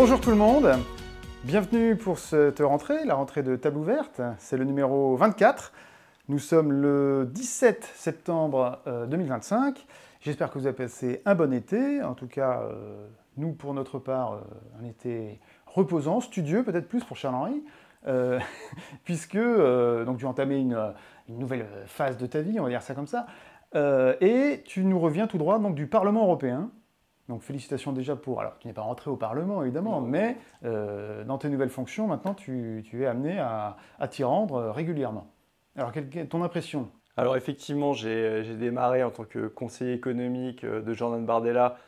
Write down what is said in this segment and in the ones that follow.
Bonjour tout le monde, bienvenue pour cette rentrée, la rentrée de Table Ouverte, c'est le numéro 24. Nous sommes le 17 septembre 2025. J'espère que vous avez passé un bon été. En tout cas, nous, pour notre part, un été reposant, studieux, peut-être plus pour Charles-Henri, puisque donc, tu as entamé une nouvelle phase de ta vie, on va dire ça comme ça, et tu nous reviens tout droit donc, du Parlement européen. Donc félicitations déjà pour... Alors, tu n'es pas rentré au Parlement, évidemment, mais dans tes nouvelles fonctions, maintenant, tu es amené à t'y rendre régulièrement. Alors, quelle est ton impression ? Alors effectivement, j'ai démarré en tant que conseiller économique de Jordan Bardella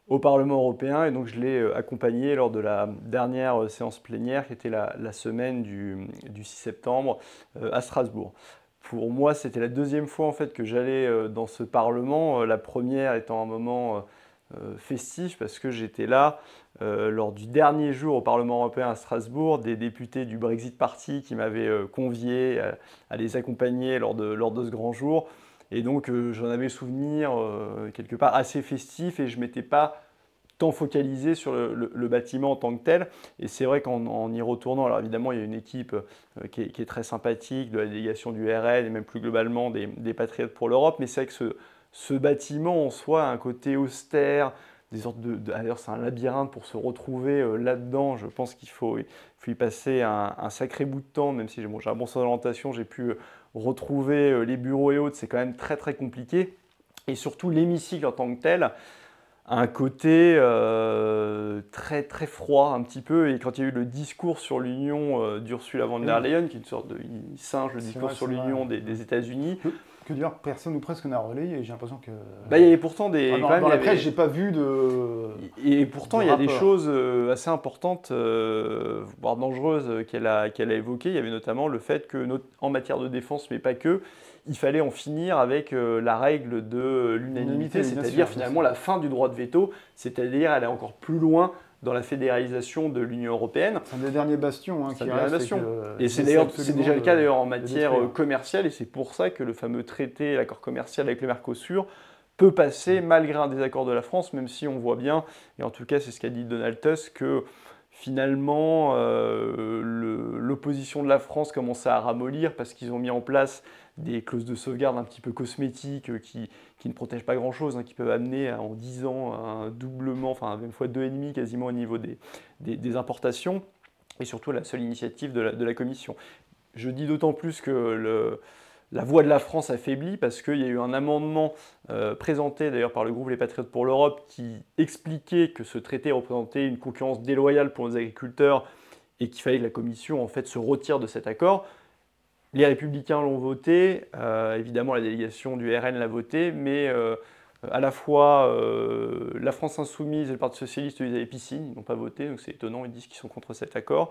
au Parlement européen et donc je l'ai accompagné lors de la dernière séance plénière qui était la semaine du 6 septembre à Strasbourg. Pour moi, c'était la deuxième fois en fait que j'allais dans ce Parlement, la première étant un moment festif parce que j'étais là lors du dernier jour au Parlement européen à Strasbourg, des députés du Brexit Party qui m'avaient convié à les accompagner lors de ce grand jour. Et donc j'en avais le souvenir quelque part assez festif et je ne m'étais pas tant focalisé sur le bâtiment en tant que tel. Et c'est vrai qu'en y retournant, alors évidemment il y a une équipe qui est très sympathique, de la délégation du RN et même plus globalement des Patriotes pour l'Europe, mais c'est vrai que ce bâtiment en soi a un côté austère, des sortes d'ailleurs c'est un labyrinthe pour se retrouver là-dedans. Je pense qu'il faut y passer un sacré bout de temps, même si j'ai un bon sens d'orientation, j'ai pu retrouver les bureaux et autres, c'est quand même très très compliqué. Et surtout l'hémicycle en tant que tel a un côté très très froid un petit peu. Et quand il y a eu le discours sur l'Union d'Ursula von der Leyen, qui est une sorte de singe, le discours sur l'Union des États-Unis, que d'ailleurs personne ou presque n'a relayé, j'ai l'impression que... Bah, il y avait pourtant des... dans la presse, j'ai pas vu de... Et pourtant, il y a des choses assez importantes, voire dangereuses qu'elle a évoquées. Il y avait notamment le fait que, en matière de défense, mais pas que, il fallait en finir avec la règle de l'unanimité, c'est-à-dire finalement la fin du droit de veto, c'est-à-dire aller encore plus loin dans la fédéralisation de l'Union européenne. C'est un des derniers bastions qui reste. Et c'est déjà le cas d'ailleurs en matière commerciale, et c'est pour ça que le fameux traité, l'accord commercial avec le Mercosur, peut passer malgré un désaccord de la France, même si on voit bien, et en tout cas c'est ce qu'a dit Donald Tusk, que finalement l'opposition de la France commençait à ramollir parce qu'ils ont mis en place des clauses de sauvegarde un petit peu cosmétiques qui ne protègent pas grand-chose, qui peuvent amener en 10 ans un doublement, enfin même fois 2,5 quasiment au niveau des importations, et surtout la seule initiative de la Commission. Je dis d'autant plus que la voix de la France affaiblit parce qu'il y a eu un amendement présenté d'ailleurs par le groupe Les Patriotes pour l'Europe qui expliquait que ce traité représentait une concurrence déloyale pour nos agriculteurs et qu'il fallait que la Commission en fait se retire de cet accord. Les Républicains l'ont voté, évidemment la délégation du RN l'a voté, mais à la fois la France Insoumise et le Parti Socialiste, ils avaient piscine, ils n'ont pas voté, donc c'est étonnant, ils disent qu'ils sont contre cet accord.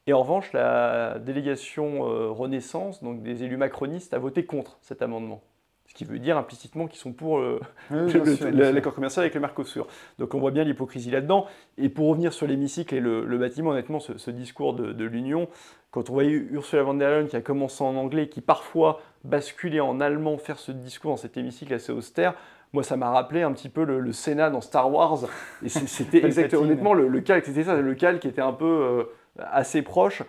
Et en revanche, la délégation Renaissance, donc des élus macronistes, a voté contre cet amendement. Ce qui veut dire implicitement qu'ils sont pour l'accord commercial avec le Mercosur. Donc on voit bien l'hypocrisie là-dedans. Et pour revenir sur l'hémicycle et le bâtiment, honnêtement, ce discours de l'Union, quand on voyait Ursula von der Leyen qui a commencé en anglais, qui parfois basculait en allemand, faire ce discours dans cet hémicycle assez austère, moi ça m'a rappelé un petit peu le Sénat dans Star Wars. Et c'était exactement, honnêtement, le calque, c'était ça, le calque était un peu assez proche.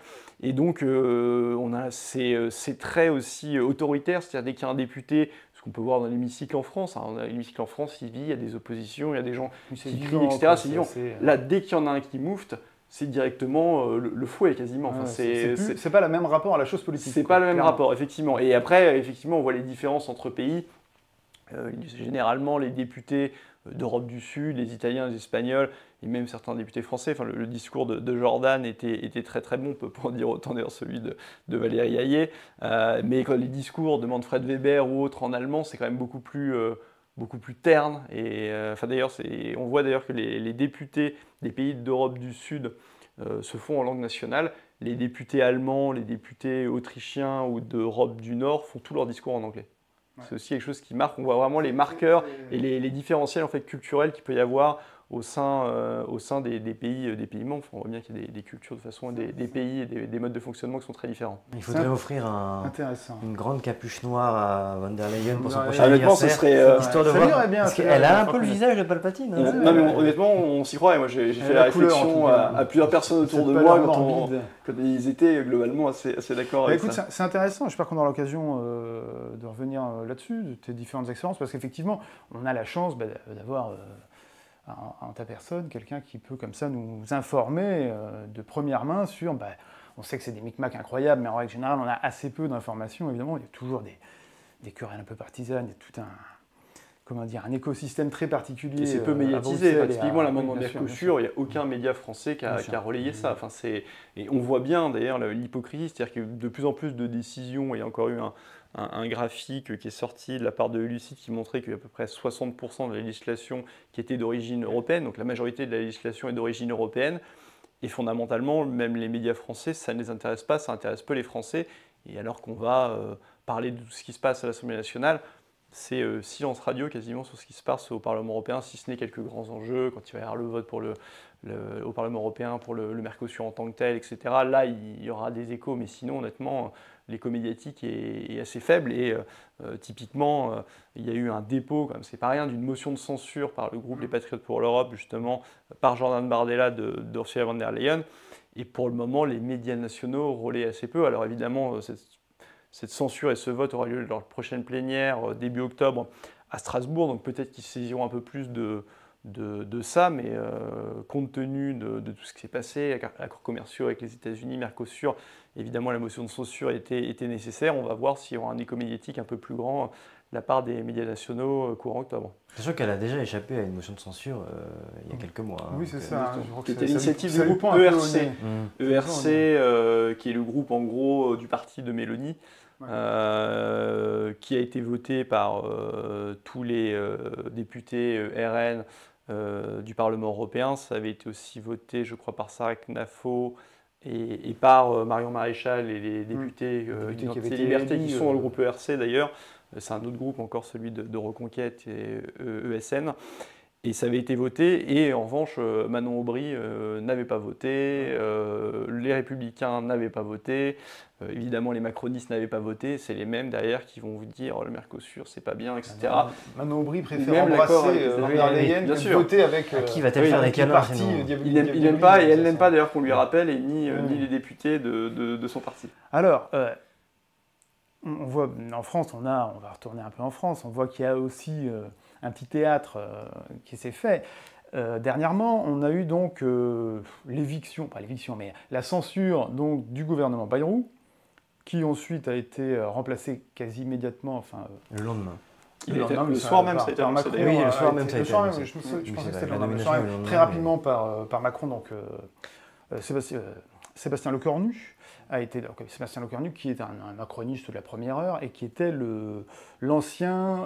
Et donc, on a ces traits aussi autoritaires, c'est-à-dire dès qu'il y a un député, ce qu'on peut voir dans l'hémicycle en France, l'hémicycle en France, il y a des oppositions, il y a des gens qui crient, etc. C'est vivant. Là, dès qu'il y en a un qui moufte, c'est directement le fouet quasiment. Enfin, c'est pas le même rapport à la chose politique. C'est pas le même rapport, effectivement. Et après, effectivement, on voit les différences entre pays. Généralement, les députés d'Europe du Sud, les Italiens, les Espagnols, et même certains députés français, enfin, le discours de Jordan était très très bon, on peut pas en dire autant d'ailleurs celui de Valérie Hayé, mais quand les discours de Manfred Weber ou autres en allemand, c'est quand même beaucoup plus terne, et enfin, d'ailleurs, on voit d'ailleurs que les députés des pays d'Europe du Sud se font en langue nationale, les députés allemands, les députés autrichiens ou d'Europe du Nord font tous leurs discours en anglais. C'est aussi quelque chose qui marque, on voit vraiment les marqueurs et les différentiels en fait, culturels qu'il peut y avoir au sein des pays membres. On voit bien qu'il y a des cultures de façon, des pays et des modes de fonctionnement qui sont très différents. Il faudrait offrir une grande capuche noire à von der Leyen pour son prochain anniversaire, histoire de voir, parce qu'elle a un peu le visage de Palpatine. Non mais honnêtement, on s'y croit. Moi j'ai fait la réflexion à plusieurs personnes autour de moi quand ils étaient globalement assez d'accord avec ça. C'est intéressant, j'espère qu'on aura l'occasion de revenir là-dessus, de tes différentes expériences, parce qu'effectivement, on a la chance d'avoir en ta personne quelqu'un qui peut comme ça nous informer de première main sur... on sait que c'est des micmacs incroyables, mais en règle générale, on a assez peu d'informations, évidemment. Il y a toujours des querelles un peu partisanes, il y a tout un écosystème très particulier. Et c'est peu médiatisé. Typiquement, l'amendement de Mercosur, il n'y a aucun média français qui a relayé ça. Enfin, et on voit bien d'ailleurs l'hypocrisie, c'est-à-dire que de plus en plus de décisions, il y a encore eu un graphique qui est sorti de la part de Lucide qui montrait qu'il y a à peu près 60% de la législation qui était d'origine européenne, donc la majorité de la législation est d'origine européenne. Et fondamentalement, même les médias français, ça ne les intéresse pas, ça intéresse peu les Français. Et alors qu'on va parler de tout ce qui se passe à l'Assemblée nationale, c'est silence radio quasiment sur ce qui se passe au Parlement européen, si ce n'est quelques grands enjeux, quand il va y avoir le vote au Parlement européen pour le Mercosur en tant que tel, etc. Là, il y aura des échos, mais sinon, honnêtement, l'écho médiatique est assez faible. Et typiquement, il y a eu un dépôt, comme c'est pas rien, d'une motion de censure par le groupe Les Patriotes pour l'Europe, justement, par Jordan Bardella d'Ursula von der Leyen. Et pour le moment, les médias nationaux relaient assez peu. Alors évidemment, cette censure et ce vote aura lieu lors de leur prochaine plénière, début octobre, à Strasbourg. Donc peut-être qu'ils saisiront un peu plus de ça, mais compte tenu de tout ce qui s'est passé, accords commerciaux avec les États-Unis, Mercosur, évidemment la motion de censure était nécessaire. On va voir s'il y aura un écho médiatique un peu plus grand de la part des médias nationaux courant octobre. C'est sûr qu'elle a déjà échappé à une motion de censure il y a quelques mois. Oui, c'est ça. C'était l'initiative du groupe ERC. ERC, qui est le groupe en gros du parti de Mélanie. Qui a été voté par tous les députés RN du Parlement européen. Ça avait été aussi voté, je crois, par Sarah Knafo et par Marion Maréchal et les députés d'Identité et Liberté qui sont dans le groupe ERC d'ailleurs. C'est un autre groupe encore, celui de Reconquête et ESN. Et ça avait été voté, et en revanche, Manon Aubry n'avait pas voté, les Républicains n'avaient pas voté, évidemment les macronistes n'avaient pas voté, c'est les mêmes derrière qui vont vous dire le Mercosur c'est pas bien, etc. Manon Aubry préfère embrasser von der Leyen que de voter avec... qui va-t-elle faire des câlins Il n'aime pas, et elle n'aime pas d'ailleurs qu'on lui rappelle, et ni les députés de son parti. Alors, on voit en France, on va retourner un peu en France, on voit qu'il y a aussi un petit théâtre qui s'est fait. Dernièrement, on a eu donc mais la censure donc, du gouvernement Bayrou, qui ensuite a été remplacé quasi immédiatement, le lendemain. Le soir même, ça a été annoncé. Oui, le soir même, ça a été annoncé. Je pensais que c'était le lendemain. Très rapidement par Macron, donc Sébastien Lecornu. Sébastien Lecornu, qui est un macroniste de la première heure et qui était l'ancien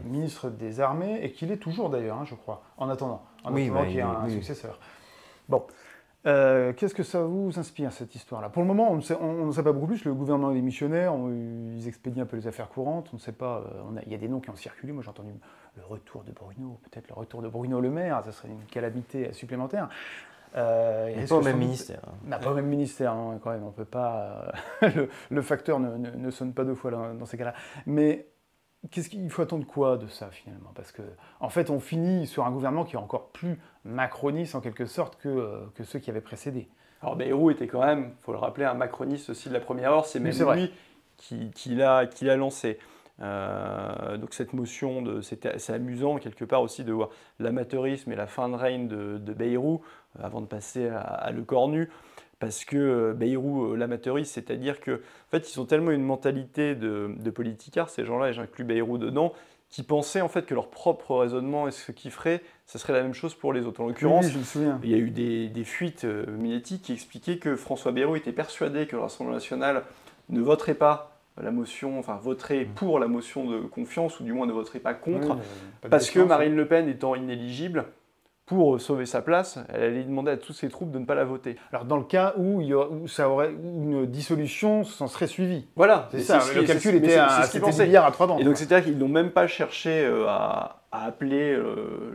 ministre des Armées, et qui l'est toujours d'ailleurs, je crois, en attendant qu'il y ait un successeur. Bon, qu'est-ce que ça vous inspire, cette histoire-là? Pour le moment, on ne sait pas beaucoup plus. Le gouvernement est démissionnaire, ils expédient un peu les affaires courantes, on ne sait pas, il y a des noms qui ont circulé. Moi j'ai entendu le retour de Bruno, peut-être le retour de Bruno Le Maire, ça serait une calamité supplémentaire. Mais pas au même ministère. Pas au même ministère, hein, quand même, on peut pas... le facteur ne sonne pas deux fois dans ces cas-là. Mais qu'est-ce qu'il faut attendre quoi de ça, finalement? Parce que, en fait, on finit sur un gouvernement qui est encore plus macroniste, en quelque sorte, que ceux qui avaient précédé. Alors, Bayrou était quand même, il faut le rappeler, un macroniste aussi de la première heure. C'est même lui qui l'a lancé. Donc cette motion, c'est amusant quelque part aussi de voir l'amateurisme et la fin de règne de Bayrou avant de passer à Lecornu, parce que Bayrou, l'amateurisme, c'est-à-dire que en fait ils ont tellement une mentalité de politicards, ces gens-là, et j'inclus Bayrou dedans, qui pensaient en fait que leur propre raisonnement et ce qu'ils feraient, ce serait la même chose pour les autres. En l'occurrence, je me souviens. Il y a eu des fuites médiatiques qui expliquaient que François Bayrou était persuadé que le Rassemblement national ne voterait pas la motion, voterait pour la motion de confiance, ou du moins ne voterait pas contre, parce que Marine Le Pen étant inéligible, pour sauver sa place, elle allait demander à toutes ses troupes de ne pas la voter. Alors dans le cas où une dissolution s'en serait suivie. Voilà, c'est ça. Le calcul était à 10 milliards à 3 banques. Et donc c'est-à-dire qu'ils n'ont même pas cherché à appeler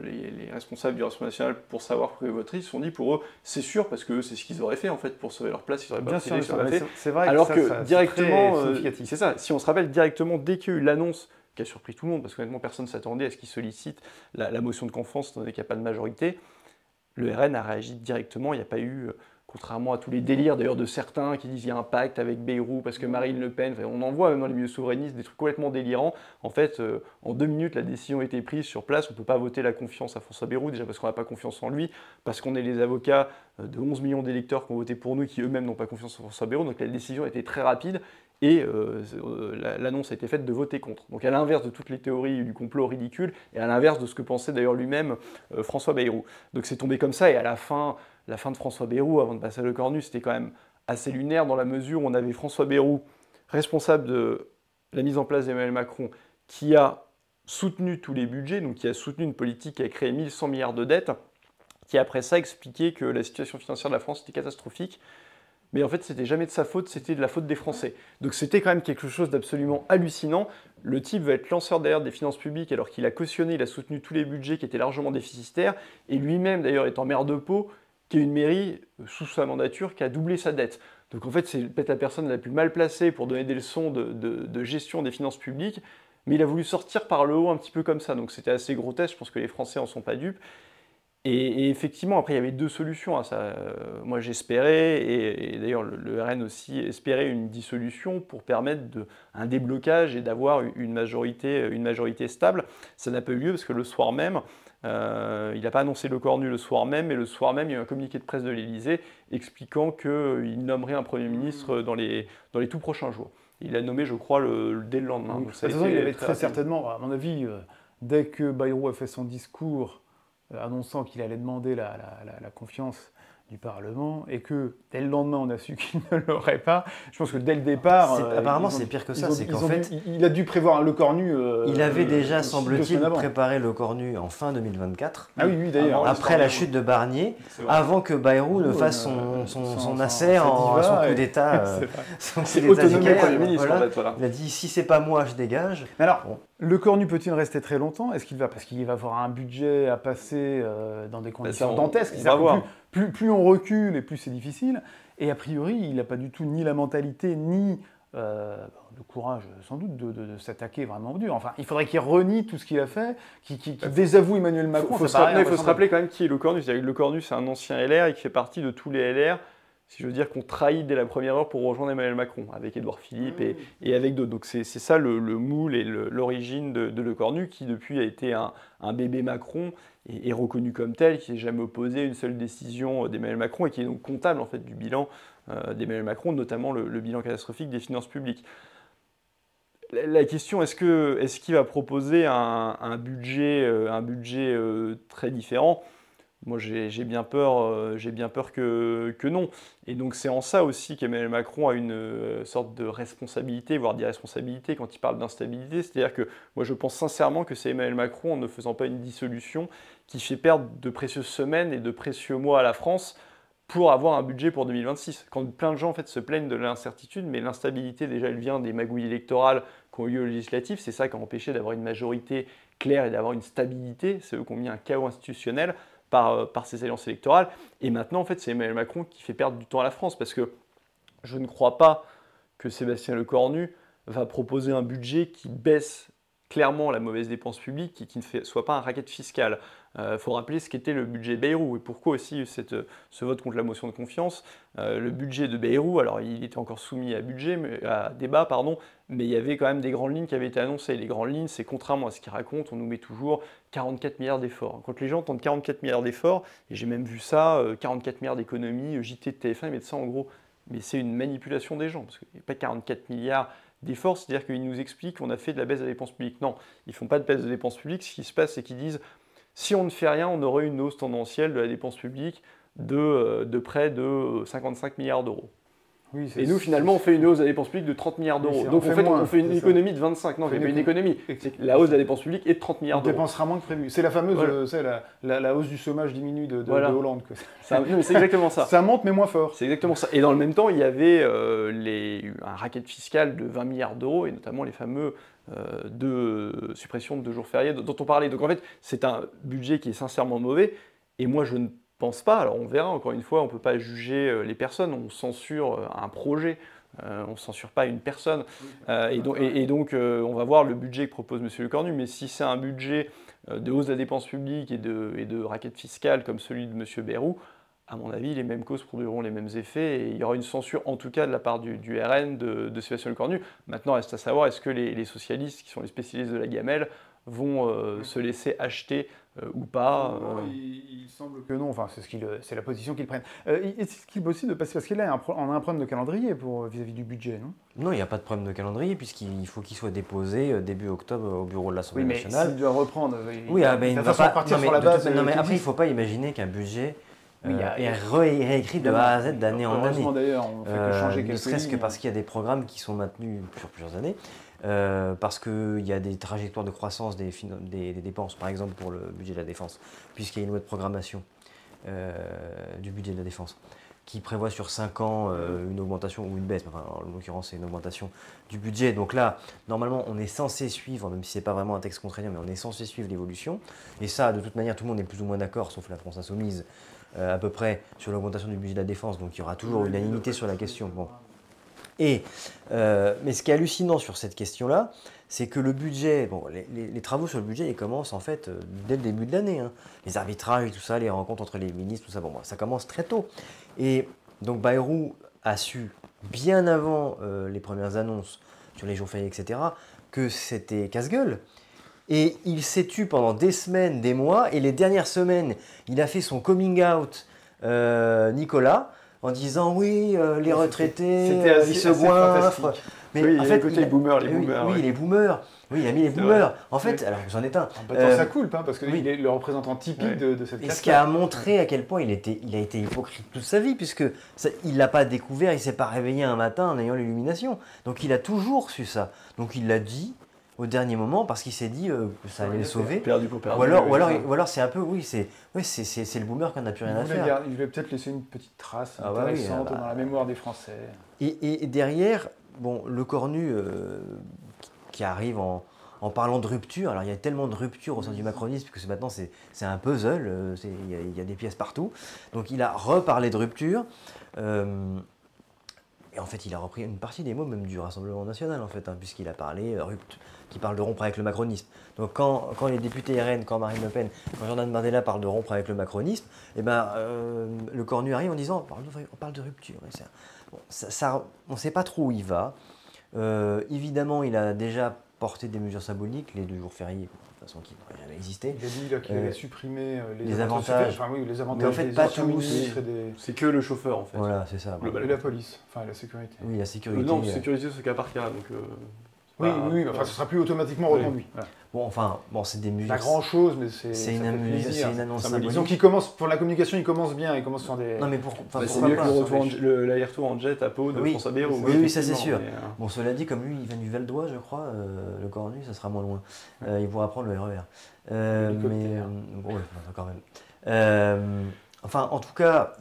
les responsables du Rassemblement national pour savoir pour que voter. Ils se sont dit pour eux, c'est sûr, parce que c'est ce qu'ils auraient fait en fait pour sauver leur place. Ils n'auraient pas fait. C'est vrai. Alors que directement, c'est ça. Si on se rappelle directement, dès qu'il y a eu l'annonce qui a surpris tout le monde, parce que honnêtement personne ne s'attendait à ce qu'ils sollicitent la motion de confiance, étant donné qu'il n'y a pas de majorité, le RN a réagi directement. Il n'y a pas eu, contrairement à tous les délires d'ailleurs de certains qui disent qu'il y a un pacte avec Bayrou parce que Marine Le Pen, on en voit même dans les milieux souverainistes des trucs complètement délirants. En fait, en 2 minutes, la décision a été prise sur place. On ne peut pas voter la confiance à François Bayrou, déjà parce qu'on n'a pas confiance en lui, parce qu'on est les avocats de 11 millions d'électeurs qui ont voté pour nous et qui eux-mêmes n'ont pas confiance en François Bayrou. Donc la décision a été très rapide. Et l'annonce a été faite de voter contre. Donc à l'inverse de toutes les théories du complot ridicule, et à l'inverse de ce que pensait d'ailleurs lui-même François Bayrou. Donc c'est tombé comme ça, et à la fin de François Bayrou, avant de passer à Lecornu, c'était quand même assez lunaire dans la mesure où on avait François Bayrou, responsable de la mise en place d'Emmanuel Macron, qui a soutenu tous les budgets, donc qui a soutenu une politique qui a créé 1100 milliards de dettes, qui après ça expliquait que la situation financière de la France était catastrophique. Mais en fait, c'était jamais de sa faute, c'était de la faute des Français. Donc c'était quand même quelque chose d'absolument hallucinant. Le type va être lanceur derrière des finances publiques alors qu'il a cautionné, il a soutenu tous les budgets qui étaient largement déficitaires, et lui-même d'ailleurs étant maire de Pau, qui a une mairie sous sa mandature qui a doublé sa dette. Donc en fait, c'est peut-être la personne la plus mal placée pour donner des leçons de gestion des finances publiques, mais il a voulu sortir par le haut un petit peu comme ça. Donc c'était assez grotesque, je pense que les Français en sont pas dupes. Et effectivement, après, il y avait 2 solutions à ça. Moi, j'espérais, et d'ailleurs le RN aussi espérait une dissolution pour permettre un déblocage et d'avoir une majorité stable. Ça n'a pas eu lieu parce que le soir même, il n'a pas annoncé Lecornu le soir même, mais le soir même, il y a eu un communiqué de presse de l'Élysée expliquant qu'il nommerait un Premier ministre dans les tout prochains jours. Il l'a nommé, je crois, dès le lendemain. Donc, de toute façon, il avait très certainement, à mon avis, dès que Bayrou a fait son discours, annonçant qu'il allait demander la confiance du Parlement, et que dès le lendemain on a su qu'il ne l'aurait pas. Je pense que dès le départ... apparemment c'est pire que ça, c'est qu'en fait... Il a dû prévoir un Lecornu... il avait déjà, semble-t-il, préparé Lecornu en fin 2024. Ah oui, d'ailleurs. Après la chute de Barnier, avant que Bayrou ne fasse son asser à son coup d'État. C'est autonomie Premier ministre, en fait. Il a dit, si c'est pas moi, je dégage. Mais alors, Lecornu peut-il rester très longtemps? Est-ce qu'il va, parce qu'il va avoir un budget à passer dans des conditions dantesques, plus on recule et plus c'est difficile. Et a priori, il n'a pas du tout ni la mentalité, ni le courage, sans doute, de s'attaquer vraiment dur. Enfin, il faudrait qu'il renie tout ce qu'il a fait, qu'il désavoue Emmanuel Macron. Il faut se rappeler quand même qui est Lecornu. C'est-à-dire que Lecornu, c'est un ancien LR et qui fait partie de tous les LR, si je veux dire, qu'on trahit dès la première heure pour rejoindre Emmanuel Macron, avec Édouard Philippe et avec d'autres. Donc c'est ça le moule et l'origine de Lecornu, qui depuis a été un bébé Macron, et reconnu comme tel, qui n'est jamais opposé à une seule décision d'Emmanuel Macron, et qui est donc comptable en fait du bilan d'Emmanuel Macron, notamment le bilan catastrophique des finances publiques. La question, est-ce qu'il va proposer un budget très différent? Moi, j'ai bien peur que non. Et donc, c'est en ça aussi qu'Emmanuel Macron a une sorte de responsabilité, voire d'irresponsabilité quand il parle d'instabilité. C'est-à-dire que moi, je pense sincèrement que c'est Emmanuel Macron, en ne faisant pas une dissolution, qui fait perdre de précieuses semaines et de précieux mois à la France pour avoir un budget pour 2026. Quand plein de gens en fait, se plaignent de l'incertitude, mais l'instabilité, déjà, elle vient des magouilles électorales qui ont eu lieu législatives. C'est ça qui a empêché d'avoir une majorité claire et d'avoir une stabilité. C'est eux qui ont mis un chaos institutionnel par ces alliances électorales. Et maintenant, en fait, c'est Emmanuel Macron qui fait perdre du temps à la France, parce que je ne crois pas que Sébastien Lecornu va proposer un budget qui baisse clairement la mauvaise dépense publique, qui ne soit pas un racket fiscal. Faut rappeler ce qu'était le budget Bayrou, et pourquoi aussi ce vote contre la motion de confiance. Le budget de Bayrou, alors il était encore soumis à débat, mais il y avait quand même des grandes lignes qui avaient été annoncées. Les grandes lignes, c'est contrairement à ce qu'ils racontent, on nous met toujours 44 milliards d'efforts. Quand les gens entendent 44 milliards d'efforts, et j'ai même vu ça, 44 milliards d'économies, JT de TF1, ils mettent ça en gros. Mais c'est une manipulation des gens, parce qu'il n'y a pas 44 milliards d'efforts, c'est-à-dire qu'ils nous expliquent qu'on a fait de la baisse de la dépense publique. Non, ils ne font pas de baisse de dépense publique. Ce qui se passe, c'est qu'ils disent si on ne fait rien, on aurait une hausse tendancielle de la dépense publique de près de 55 milliards d'euros. Oui, et nous, finalement, on fait une hausse de la dépense publique de 30 milliards d'euros. Donc, en fait, on fait une économie de 25. Non, on fait pas une économie. La hausse de la dépense publique est de 30 milliards d'euros. On dépensera moins que prévu. C'est la fameuse, la hausse du chômage diminue de Hollande. Non, c'est exactement ça. Ça monte, mais moins fort. C'est exactement ça. Et dans le même temps, il y avait un racket fiscal de 20 milliards d'euros, et notamment les fameux de suppression de 2 jours fériés dont on parlait. Donc, en fait, c'est un budget qui est sincèrement mauvais. Et moi, je ne pense pas, alors on verra, encore une fois, on ne peut pas juger les personnes, on censure un projet, on ne censure pas une personne. Et donc, on va voir le budget que propose M. Lecornu, mais si c'est un budget de hausse de la dépense publique et de raquette fiscale comme celui de M. Bayrou, à mon avis, les mêmes causes produiront les mêmes effets, et il y aura une censure, en tout cas de la part du RN, de Sébastien Lecornu. Maintenant, reste à savoir, est-ce que les socialistes, qui sont les spécialistes de la gamelle, vont se laisser acheter ou pas. Il semble que non, enfin, c'est la position qu'ils prennent. Est-ce qu'il est possible de passer, parce qu'il a un problème de calendrier vis-à-vis du budget, non? Non, il n'y a pas de problème de calendrier, puisqu'il faut qu'il soit déposé début octobre au bureau de l'Assemblée nationale. S'il doit reprendre, il ne va pas partir sur la base. Non, mais après, il ne faut pas imaginer qu'un budget est réécrit de A à Z d'année en année. D'ailleurs, on fait que changer quelques lignes. Ne serait-ce que parce qu'il y a des programmes qui sont maintenus sur plusieurs années. Parce qu'il y a des trajectoires de croissance des dépenses, par exemple pour le budget de la défense, puisqu'il y a une loi de programmation du budget de la défense qui prévoit sur 5 ans une augmentation ou une baisse, enfin, en l'occurrence c'est une augmentation du budget. Donc là, normalement, on est censé suivre, même si ce n'est pas vraiment un texte contraignant, mais on est censé suivre l'évolution. Et ça, de toute manière, tout le monde est plus ou moins d'accord, sauf la France Insoumise, à peu près sur l'augmentation du budget de la défense. Donc il y aura toujours unanimité sur la question. Bon. Mais ce qui est hallucinant sur cette question-là, c'est que le budget, les travaux sur le budget, ils commencent en fait dès le début de l'année. Hein. Les arbitrages, tout ça, les rencontres entre les ministres, tout ça, ça commence très tôt. Et donc Bayrou a su, bien avant les premières annonces sur les jours fériés, etc., que c'était casse-gueule. Et il s'est tu pendant des semaines, des mois, et les dernières semaines, il a fait son coming out, Nicolas, en disant oui, les retraités, ils se goinfrent. Mais oui, en fait, les boomers. Oui, les boomers. Oui, il a mis les boomers. En fait, alors j'en ai un. Ça coule, parce qu'il est le représentant typique de cette classe. Et ce qui a montré à quel point il a été hypocrite toute sa vie, puisque il l'a pas découvert, il s'est pas réveillé un matin en ayant l'illumination. Donc il a toujours su ça. Donc il l'a dit au dernier moment parce qu'il s'est dit que ça allait le sauver. Perdu pour perdu. Ou alors c'est un peu, c'est le boomer qu'on n'a plus rien à faire. Il voulait peut-être laisser une petite trace intéressante dans la mémoire des Français. Et derrière, Lecornu qui arrive en parlant de rupture, alors il y a tellement de ruptures au sein du macronisme que maintenant c'est un puzzle, il y a des pièces partout. Donc il a reparlé de rupture. Et en fait, il a repris une partie des mots même du Rassemblement national, en fait, puisqu'il a parlé qui parle de rompre avec le macronisme. Donc quand les députés RN, quand Marine Le Pen, quand Jordan Bardella parle de rompre avec le macronisme, Lecornu arrive en disant on parle de rupture. On ne sait pas trop où il va. Évidemment, il a déjà porté des mesures symboliques, les 2 jours fériés, de toute façon qui n'auraient jamais existé. Il a dit qu'il allait supprimer les avantages. Les avantages. Mais en fait, pas tous. C'est que le chauffeur, en fait. Voilà, c'est ça. Et la police, la sécurité. Oui, la sécurité. Non, sécurité, c'est cas par cas. Donc, oui, ce sera plus automatiquement reconduit. Voilà. C'est des musiques. Pas grand-chose, mais c'est une annonce symbolique. Disons pour la communication, il commence bien, il commence sur des... Non, mais c'est mieux que l'aller-retour en jet à Pau de François Bayrou. Oui, ça c'est sûr. Cela dit, comme lui, il vient du Val d'Oise, je crois, Lecornu, ça sera moins loin. Il pourra prendre le RER. Quand même. En tout cas,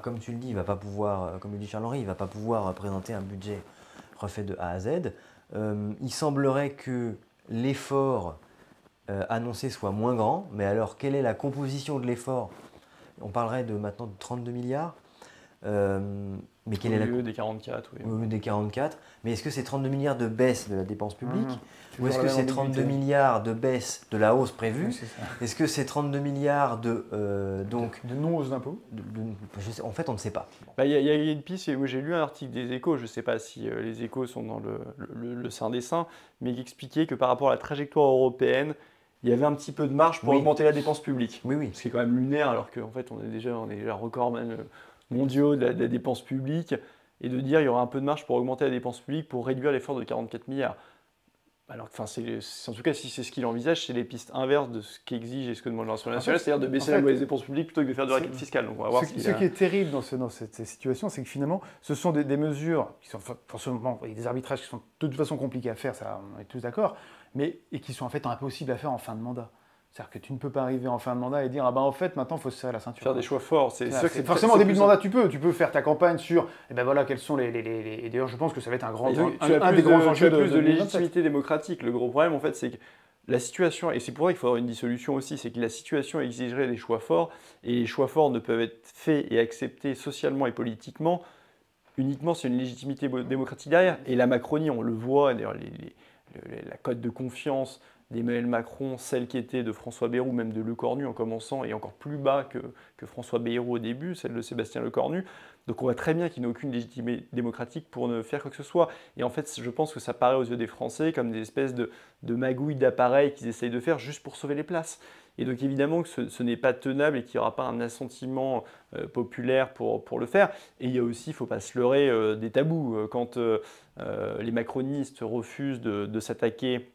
comme tu le dis, il ne va pas pouvoir, comme le dit Charles-Henri, il ne va pas pouvoir présenter un budget refait de A à Z. Il semblerait que l'effort annoncé soit moins grand, mais alors quelle est la composition de l'effort? On parlerait maintenant de 32 milliards. Mais quelle est lieu des 44, oui. Au lieu des 44. Mais est-ce que c'est 32 milliards de baisse de la dépense publique ou est-ce que c'est 32 milliards de baisse de la hausse prévue? Est-ce que c'est 32 milliards de non-hausse d'impôts? En fait, on ne sait pas. Il y a une piste, moi j'ai lu un article des Échos, je ne sais pas si les Échos sont dans le sein des saints, mais qui expliquait que par rapport à la trajectoire européenne, il y avait un petit peu de marge pour augmenter la dépense publique. Oui. Ce qui est quand même lunaire, alors qu'en fait on est déjà recordman mondiaux de la dépense publique, et de dire qu'il y aura un peu de marge pour augmenter la dépense publique pour réduire l'effort de 44 milliards. Alors, enfin, en tout cas, si c'est ce qu'il envisage, c'est les pistes inverses de ce qu'exige et ce que demande l'Assemblée nationale, c'est-à-dire de baisser la loi des dépenses publiques plutôt que de faire du racket fiscal. Donc, on va voir ce qui est terrible dans cette situation, c'est que finalement, ce sont des mesures qui sont forcément, il y a des arbitrages qui sont de toute façon compliqués à faire, ça, on est tous d'accord, mais et qui sont en fait impossibles à faire en fin de mandat. C'est-à-dire que tu ne peux pas arriver en fin de mandat et dire ah ben en fait maintenant il faut se serrer la ceinture. Faire des choix forts, c'est forcément au début de mandat tu peux faire ta campagne sur et ben voilà quels sont et d'ailleurs je pense que ça va être un des grands enjeux de légitimité démocratique. Le gros problème en fait c'est que la situation, et c'est pour ça qu'il faut avoir une dissolution aussi, c'est que la situation exigerait des choix forts et les choix forts ne peuvent être faits et acceptés socialement et politiquement uniquement s'il y a une légitimité démocratique derrière. Et la Macronie, on le voit, d'ailleurs la cote de confiance d'Emmanuel Macron, celle qui était de François Bayrou, même de Lecornu en commençant, est encore plus bas que François Bayrou au début, celle de Sébastien Lecornu. Donc on voit très bien qu'il n'a aucune légitimité démocratique pour ne faire quoi que ce soit. Et en fait, je pense que ça paraît aux yeux des Français comme des espèces de magouilles d'appareils qu'ils essayent de faire juste pour sauver les places. Et donc évidemment que ce n'est pas tenable et qu'il n'y aura pas un assentiment populaire pour le faire. Et il y a aussi, il ne faut pas se leurrer, des tabous. Quand les macronistes refusent de s'attaquer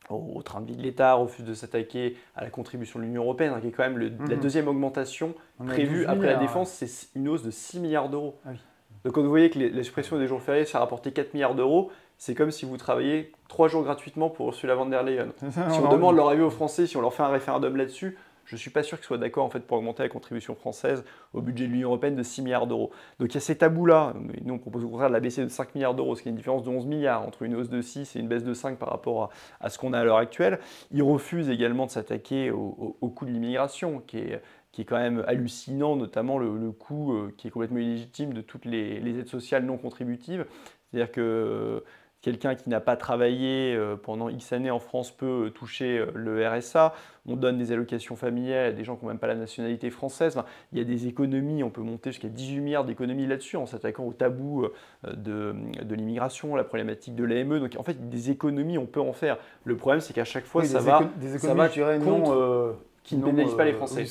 au train de vie de l'État, refuse de s'attaquer à la contribution de l'Union européenne, qui est quand même la deuxième augmentation prévue après la défense, c'est une hausse de 6 milliards d'euros. Ah oui. Donc quand vous voyez que la suppression des jours fériés, ça a rapporté 4 milliards d'euros, c'est comme si vous travailliez 3 jours gratuitement pour Ursula von der Leyen. Si on demande leur avis aux Français, si on leur fait un référendum là-dessus, je ne suis pas sûr qu'ils soient d'accord en fait, pour augmenter la contribution française au budget de l'Union européenne de 6 milliards d'euros. Donc il y a ces tabous-là. Nous, on propose au contraire de la baisser de 5 milliards d'euros, ce qui est une différence de 11 milliards entre une hausse de 6 et une baisse de 5 par rapport à ce qu'on a à l'heure actuelle. Ils refusent également de s'attaquer au coût de l'immigration, qui est quand même hallucinant, notamment le coût qui est complètement illégitime de toutes les aides sociales non contributives. C'est-à-dire que quelqu'un qui n'a pas travaillé pendant X années en France peut toucher le RSA. On donne des allocations familiales à des gens qui n'ont même pas la nationalité française. Enfin, il y a des économies, on peut monter jusqu'à 18 milliards d'économies là-dessus en s'attaquant au tabou de l'immigration, la problématique de l'AME. Donc en fait, des économies, on peut en faire. Le problème, c'est qu'à chaque fois, oui, ça va contre... qui ne pénalisent pas les Français.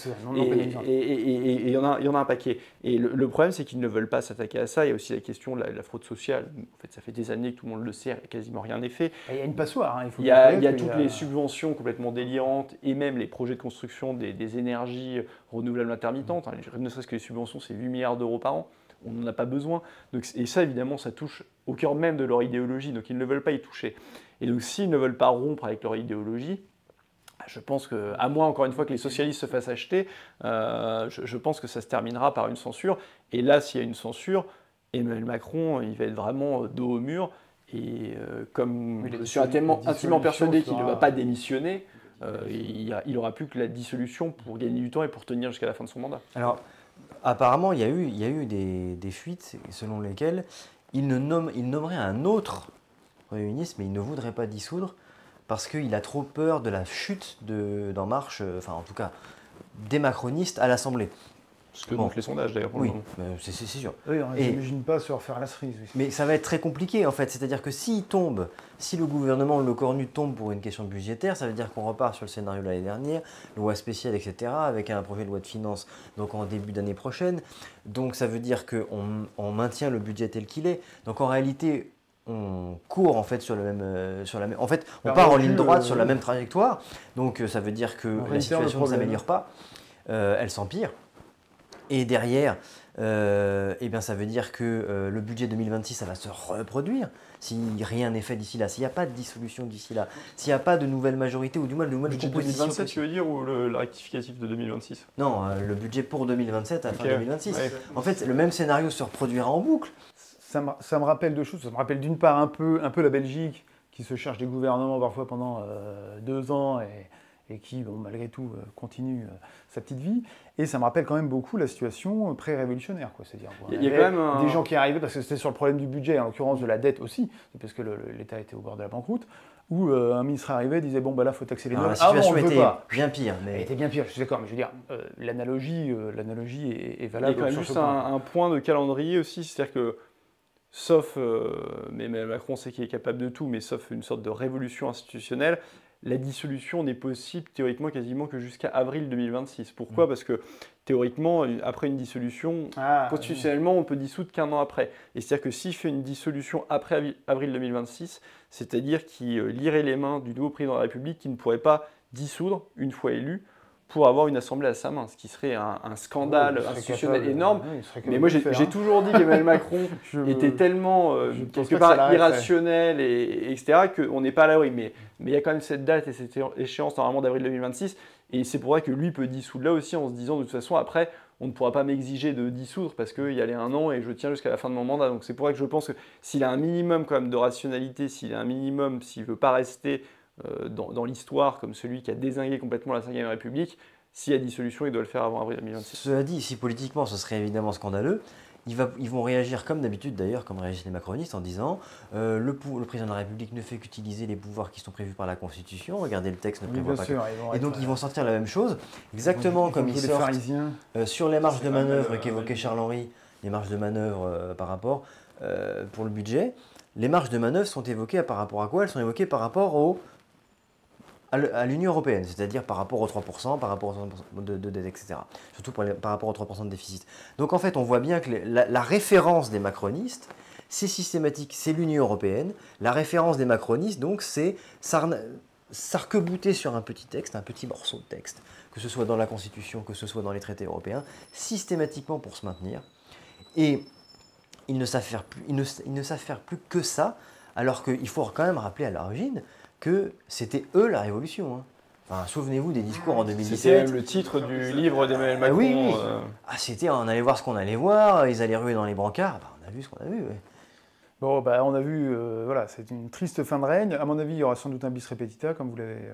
Et il y en a un paquet. Et le problème, c'est qu'ils ne veulent pas s'attaquer à ça. Il y a aussi la question de la fraude sociale. En fait, ça fait des années que tout le monde le sait, quasiment rien n'est fait. Il y a une passoire. Hein, il y a toutes les subventions complètement délirantes et même les projets de construction des énergies renouvelables intermittentes. Ne serait-ce que les subventions, c'est 8 milliards d'euros par an. On n'en a pas besoin. Donc, et ça, évidemment, ça touche au cœur même de leur idéologie. Donc, ils ne veulent pas y toucher. Et donc, s'ils ne veulent pas rompre avec leur idéologie, je pense que, à moins encore une fois que les socialistes se fassent acheter, je pense que ça se terminera par une censure. Et là, s'il y a une Emmanuel Macron, il va être vraiment dos au mur. Et comme je suis intimement persuadé qu'il ne va pas démissionner, il n'aura plus que la dissolution pour gagner du temps et pour tenir jusqu'à la fin de son mandat. Alors, apparemment, il y a eu des fuites selon lesquelles il nommerait un autre Premier ministre, mais il ne voudrait pas dissoudre parce qu'il a trop peur de la chute d'En Marche, enfin en tout cas des macronistes à l'Assemblée. Ce que montrent les sondages d'ailleurs pour le moment. C'est sûr. Oui, j'imagine pas se refaire la cerise. Oui. Mais ça va être très compliqué en fait, c'est-à-dire que si le gouvernement Lecornu tombe pour une question budgétaire, ça veut dire qu'on repart sur le scénario de l'année dernière, loi spéciale, etc., avec un projet de loi de finances donc en début d'année prochaine. Donc ça veut dire qu'on maintient le budget tel qu'il est. Donc en réalité, on court en fait sur la même. En fait, on part en ligne droite sur la même trajectoire. Donc ça veut dire que la situation ne s'améliore pas, elle s'empire. Et derrière, eh bien, ça veut dire que le budget 2026, ça va se reproduire si rien n'est fait d'ici là, s'il n'y a pas de dissolution d'ici là, s'il n'y a pas de nouvelle majorité ou du moins de nouvelles propositions. 2027, tu veux dire, ou le rectificatif de 2026 ? Non, le budget pour 2027 à fin 2026. Ouais. En fait, le même scénario se reproduira en boucle. Ça me rappelle deux choses. Ça me rappelle d'une part un peu la Belgique qui se cherche des gouvernements parfois pendant 2 ans et qui, bon, malgré tout, continue sa petite vie. Et ça me rappelle quand même beaucoup la situation pré-révolutionnaire. C'est-à-dire, il y a quand même des gens qui arrivaient, parce que c'était sur le problème du budget, en l'occurrence de la dette aussi, parce que l'État était au bord de la banquroute, où un ministre arrivait et disait, bon, bah là, il faut taxer les nobles. La situation était bien pire. Elle était bien pire, je suis d'accord, mais je veux dire, l'analogie est valable. Il y a quand même juste un point de calendrier aussi, c'est-à-dire que sauf, mais Macron sait qu'il est capable de tout, mais sauf une sorte de révolution institutionnelle, la dissolution n'est possible théoriquement quasiment que jusqu'à avril 2026. Pourquoi? Parce que théoriquement, après une dissolution, constitutionnellement, on peut dissoudre qu'1 an après. Et c'est-à-dire que s'il fait une dissolution après avril 2026, c'est-à-dire qu'il lierait les mains du nouveau président de la République qui ne pourrait pas dissoudre, une fois élu, pour avoir une assemblée à sa main, ce qui serait un scandale institutionnel énorme. Mais moi, j'ai toujours dit qu'Emmanuel Macron était tellement, quelque part, irrationnel, etc., qu'on n'est pas à l'abri. Mais il y a quand même cette date et cette échéance, normalement, d'avril 2026. Et c'est pour ça que lui peut dissoudre là aussi, en se disant, de toute façon, après, on ne pourra pas m'exiger de dissoudre parce qu'il y a les 1 an et je tiens jusqu'à la fin de mon mandat. Donc c'est pour ça que je pense que s'il a un minimum quand même de rationalité, s'il ne veut pas rester dans l'histoire comme celui qui a dézingué complètement la Ve République, s'il y a dissolution, il doit le faire avant avril 2026. Cela dit, si politiquement ce serait évidemment scandaleux, ils vont réagir comme d'habitude d'ailleurs, comme réagissent les macronistes en disant le président de la République ne fait qu'utiliser les pouvoirs qui sont prévus par la Constitution, regardez le texte ne prévoit pas. Et donc ils vont sortir la même chose, exactement comme ils sortent sur les marges de manœuvre qu'évoquait Charles-Henri, les marges de manœuvre par rapport pour le budget. Les marges de manœuvre sont évoquées par rapport à quoi? Elles sont évoquées par rapport à l'Union européenne, c'est-à-dire par rapport aux 3%, par rapport aux 3% de dette, etc. Surtout par rapport aux 3% de déficit. Donc en fait, on voit bien que la référence des macronistes, c'est systématique, c'est l'Union européenne. La référence des macronistes, donc, c'est s'arc-bouter sur un petit texte, un petit morceau de texte, que ce soit dans la Constitution, que ce soit dans les traités européens, systématiquement pour se maintenir. Et ils ne savent faire plus que ça, alors qu'il faut quand même rappeler à l'origine que c'était eux la révolution. Hein. Enfin, souvenez-vous des discours en 2017. C'était même le titre du livre d'Emmanuel Macron. Oui. C'était, on allait voir ce qu'on allait voir, ils allaient ruer dans les brancards. On a vu ce qu'on a vu. Ouais. Bon, on a vu, voilà, c'est une triste fin de règne. À mon avis, il y aura sans doute un bis repetita, comme vous l'avez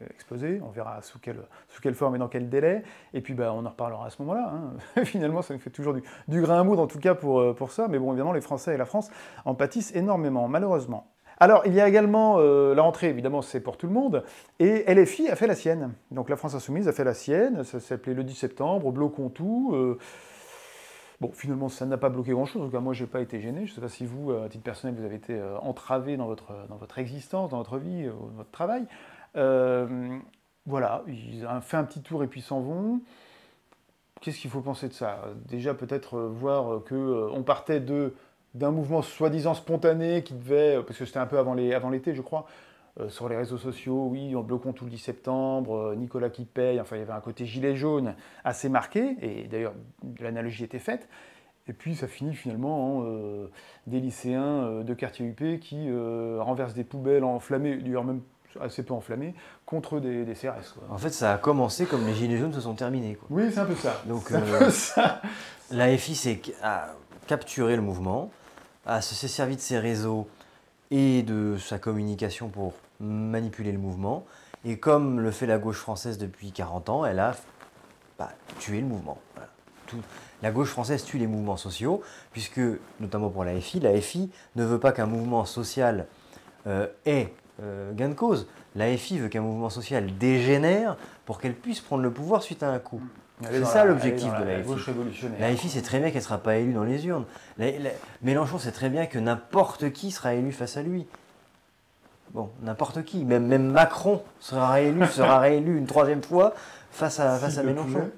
exposé. On verra sous quelle forme et dans quel délai. Et puis, on en reparlera à ce moment-là. Hein. Finalement, ça nous fait toujours du grain à moudre, en tout cas pour ça. Mais bon, évidemment, les Français et la France en pâtissent énormément, malheureusement. Alors, il y a également la rentrée, évidemment, c'est pour tout le monde, et LFI a fait la sienne. Donc la France Insoumise a fait la sienne, ça s'appelait le 10 septembre, bloquons tout. Bon, finalement, ça n'a pas bloqué grand-chose, en tout cas, moi, je n'ai pas été gêné. Je ne sais pas si vous, à titre personnel, vous avez été entravé dans votre existence, dans votre vie, dans votre travail. Voilà, ils ont fait un petit tour et puis s'en vont. Qu'est-ce qu'il faut penser de ça? Déjà, peut-être voir qu'on partait d'un mouvement soi-disant spontané qui devait, parce que c'était un peu avant l'été, je crois, sur les réseaux sociaux, oui, en bloquant tout le 10 septembre, Nicolas qui paye, enfin il y avait un côté gilet jaune assez marqué, et d'ailleurs l'analogie était faite, et puis ça finit finalement en des lycéens de quartier UP qui renversent des poubelles enflammées, d'ailleurs même assez peu enflammées, contre des CRS. Quoi. En fait, ça a commencé comme les gilets jaunes se sont terminés. Quoi. Oui, c'est un peu ça. Donc l'AFI a capturé le mouvement, s'est servi de ses réseaux et de sa communication pour manipuler le mouvement. Et comme le fait la gauche française depuis 40 ans, elle a tué le mouvement. Voilà. La gauche française tue les mouvements sociaux, puisque, notamment pour l'AFI ne veut pas qu'un mouvement social ait gain de cause. L'AFI veut qu'un mouvement social dégénère pour qu'elle puisse prendre le pouvoir suite à un coup. C'est ça l'objectif de l'AFI. L'AFI sait très bien qu'elle ne sera pas élue dans les urnes. Mélenchon sait très bien que n'importe qui sera élu face à lui. Bon, n'importe qui, même Macron sera réélu une 3e fois face à Mélenchon.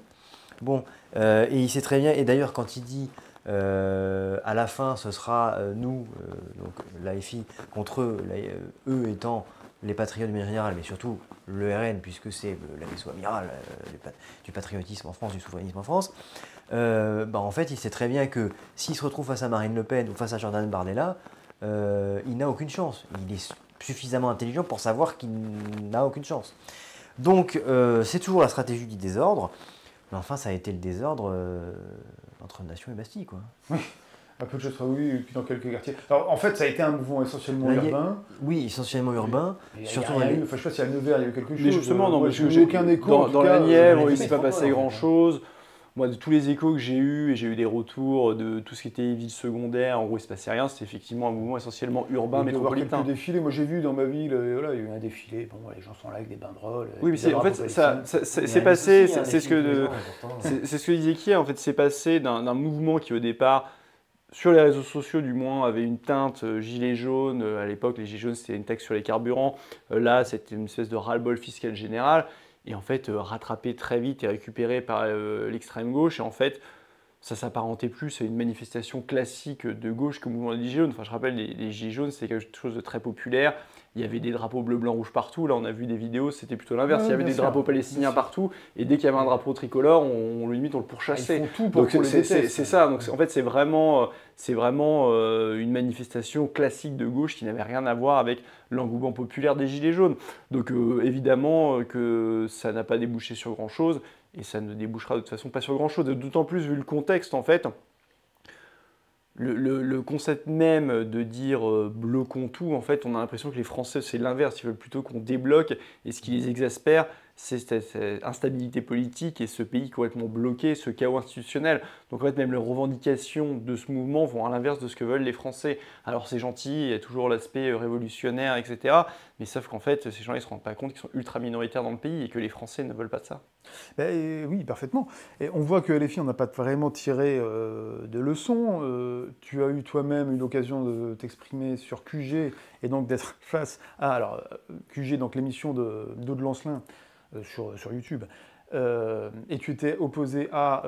Bon, et il sait très bien, et d'ailleurs quand il dit à la fin ce sera nous, donc l'AFI contre eux, eux étant les patriotes de manière générale, mais surtout le RN, puisque c'est la vaisseau amiral du patriotisme en France, du souverainisme en France, en fait, il sait très bien que s'il se retrouve face à Marine Le Pen ou face à Jordan Bardella, il n'a aucune chance. Il est suffisamment intelligent pour savoir qu'il n'a aucune chance. Donc, c'est toujours la stratégie du désordre, mais enfin, ça a été le désordre entre Nation et Bastille, quoi. Oui. Un peu de choses, oui, dans quelques quartiers. Alors, en fait, ça a été un mouvement essentiellement urbain. Oui, essentiellement urbain. Surtout je ne sais pas si à Nevers, il y a eu quelque chose. Mais justement, non, j'ai eu aucun écho. Dans la Nièvre, il ne s'est pas passé grand-chose. Moi, de tous les échos que j'ai eus, et j'ai eu des retours de tout ce qui était ville secondaire, en gros, il ne se passait rien. C'était effectivement un mouvement essentiellement urbain, métropolitain. Il y a eu quelques défilés. Moi, j'ai vu dans ma ville, voilà, il y a eu un défilé. Bon, les gens sont là avec des banderoles. Oui, mais en fait, c'est passé, c'est ce que disait Kier, en fait, c'est passé d'un mouvement qui, au départ, sur les réseaux sociaux, du moins, avait une teinte gilet jaune. À l'époque, les gilets jaunes, c'était une taxe sur les carburants. Là, c'était une espèce de ras-le-bol fiscal général. Et en fait, rattrapé très vite et récupéré par l'extrême gauche. Et en fait, ça s'apparentait plus à une manifestation classique de gauche que le mouvement des Gilets jaunes. Enfin, je rappelle, les Gilets jaunes, c'était quelque chose de très populaire. Il y avait des drapeaux bleu, blanc, rouge partout. Là, on a vu des vidéos, c'était plutôt l'inverse. Ouais, Il y avait des drapeaux palestiniens partout. Et dès qu'il y avait un drapeau tricolore, on le pourchassait. Ils font tout pour qu'on les déteste. C'est ça. Donc, en fait, c'est vraiment une manifestation classique de gauche qui n'avait rien à voir avec l'engouement populaire des Gilets jaunes. Donc, évidemment que ça n'a pas débouché sur grand-chose. Et ça ne débouchera de toute façon pas sur grand-chose. D'autant plus vu le contexte, en fait. Le concept même de dire bloquons tout, en fait, on a l'impression que les Français, c'est l'inverse. Ils veulent plutôt qu'on débloque. Et ce qui les exaspère, c'est cette instabilité politique et ce pays complètement bloqué, ce chaos institutionnel. Donc en fait, même les revendications de ce mouvement vont à l'inverse de ce que veulent les Français. Alors c'est gentil, il y a toujours l'aspect révolutionnaire, etc. Mais sauf qu'en fait, ces gens-là, ils ne se rendent pas compte qu'ils sont ultra minoritaires dans le pays et que les Français ne veulent pas de ça. Ben, oui, parfaitement. Et on voit que les filles, on n'a pas vraiment tiré de leçons. Tu as eu toi-même eu l'occasion de t'exprimer sur QG et donc d'être face à QG, donc l'émission d'Aude Lancelin sur YouTube. Et tu étais opposé à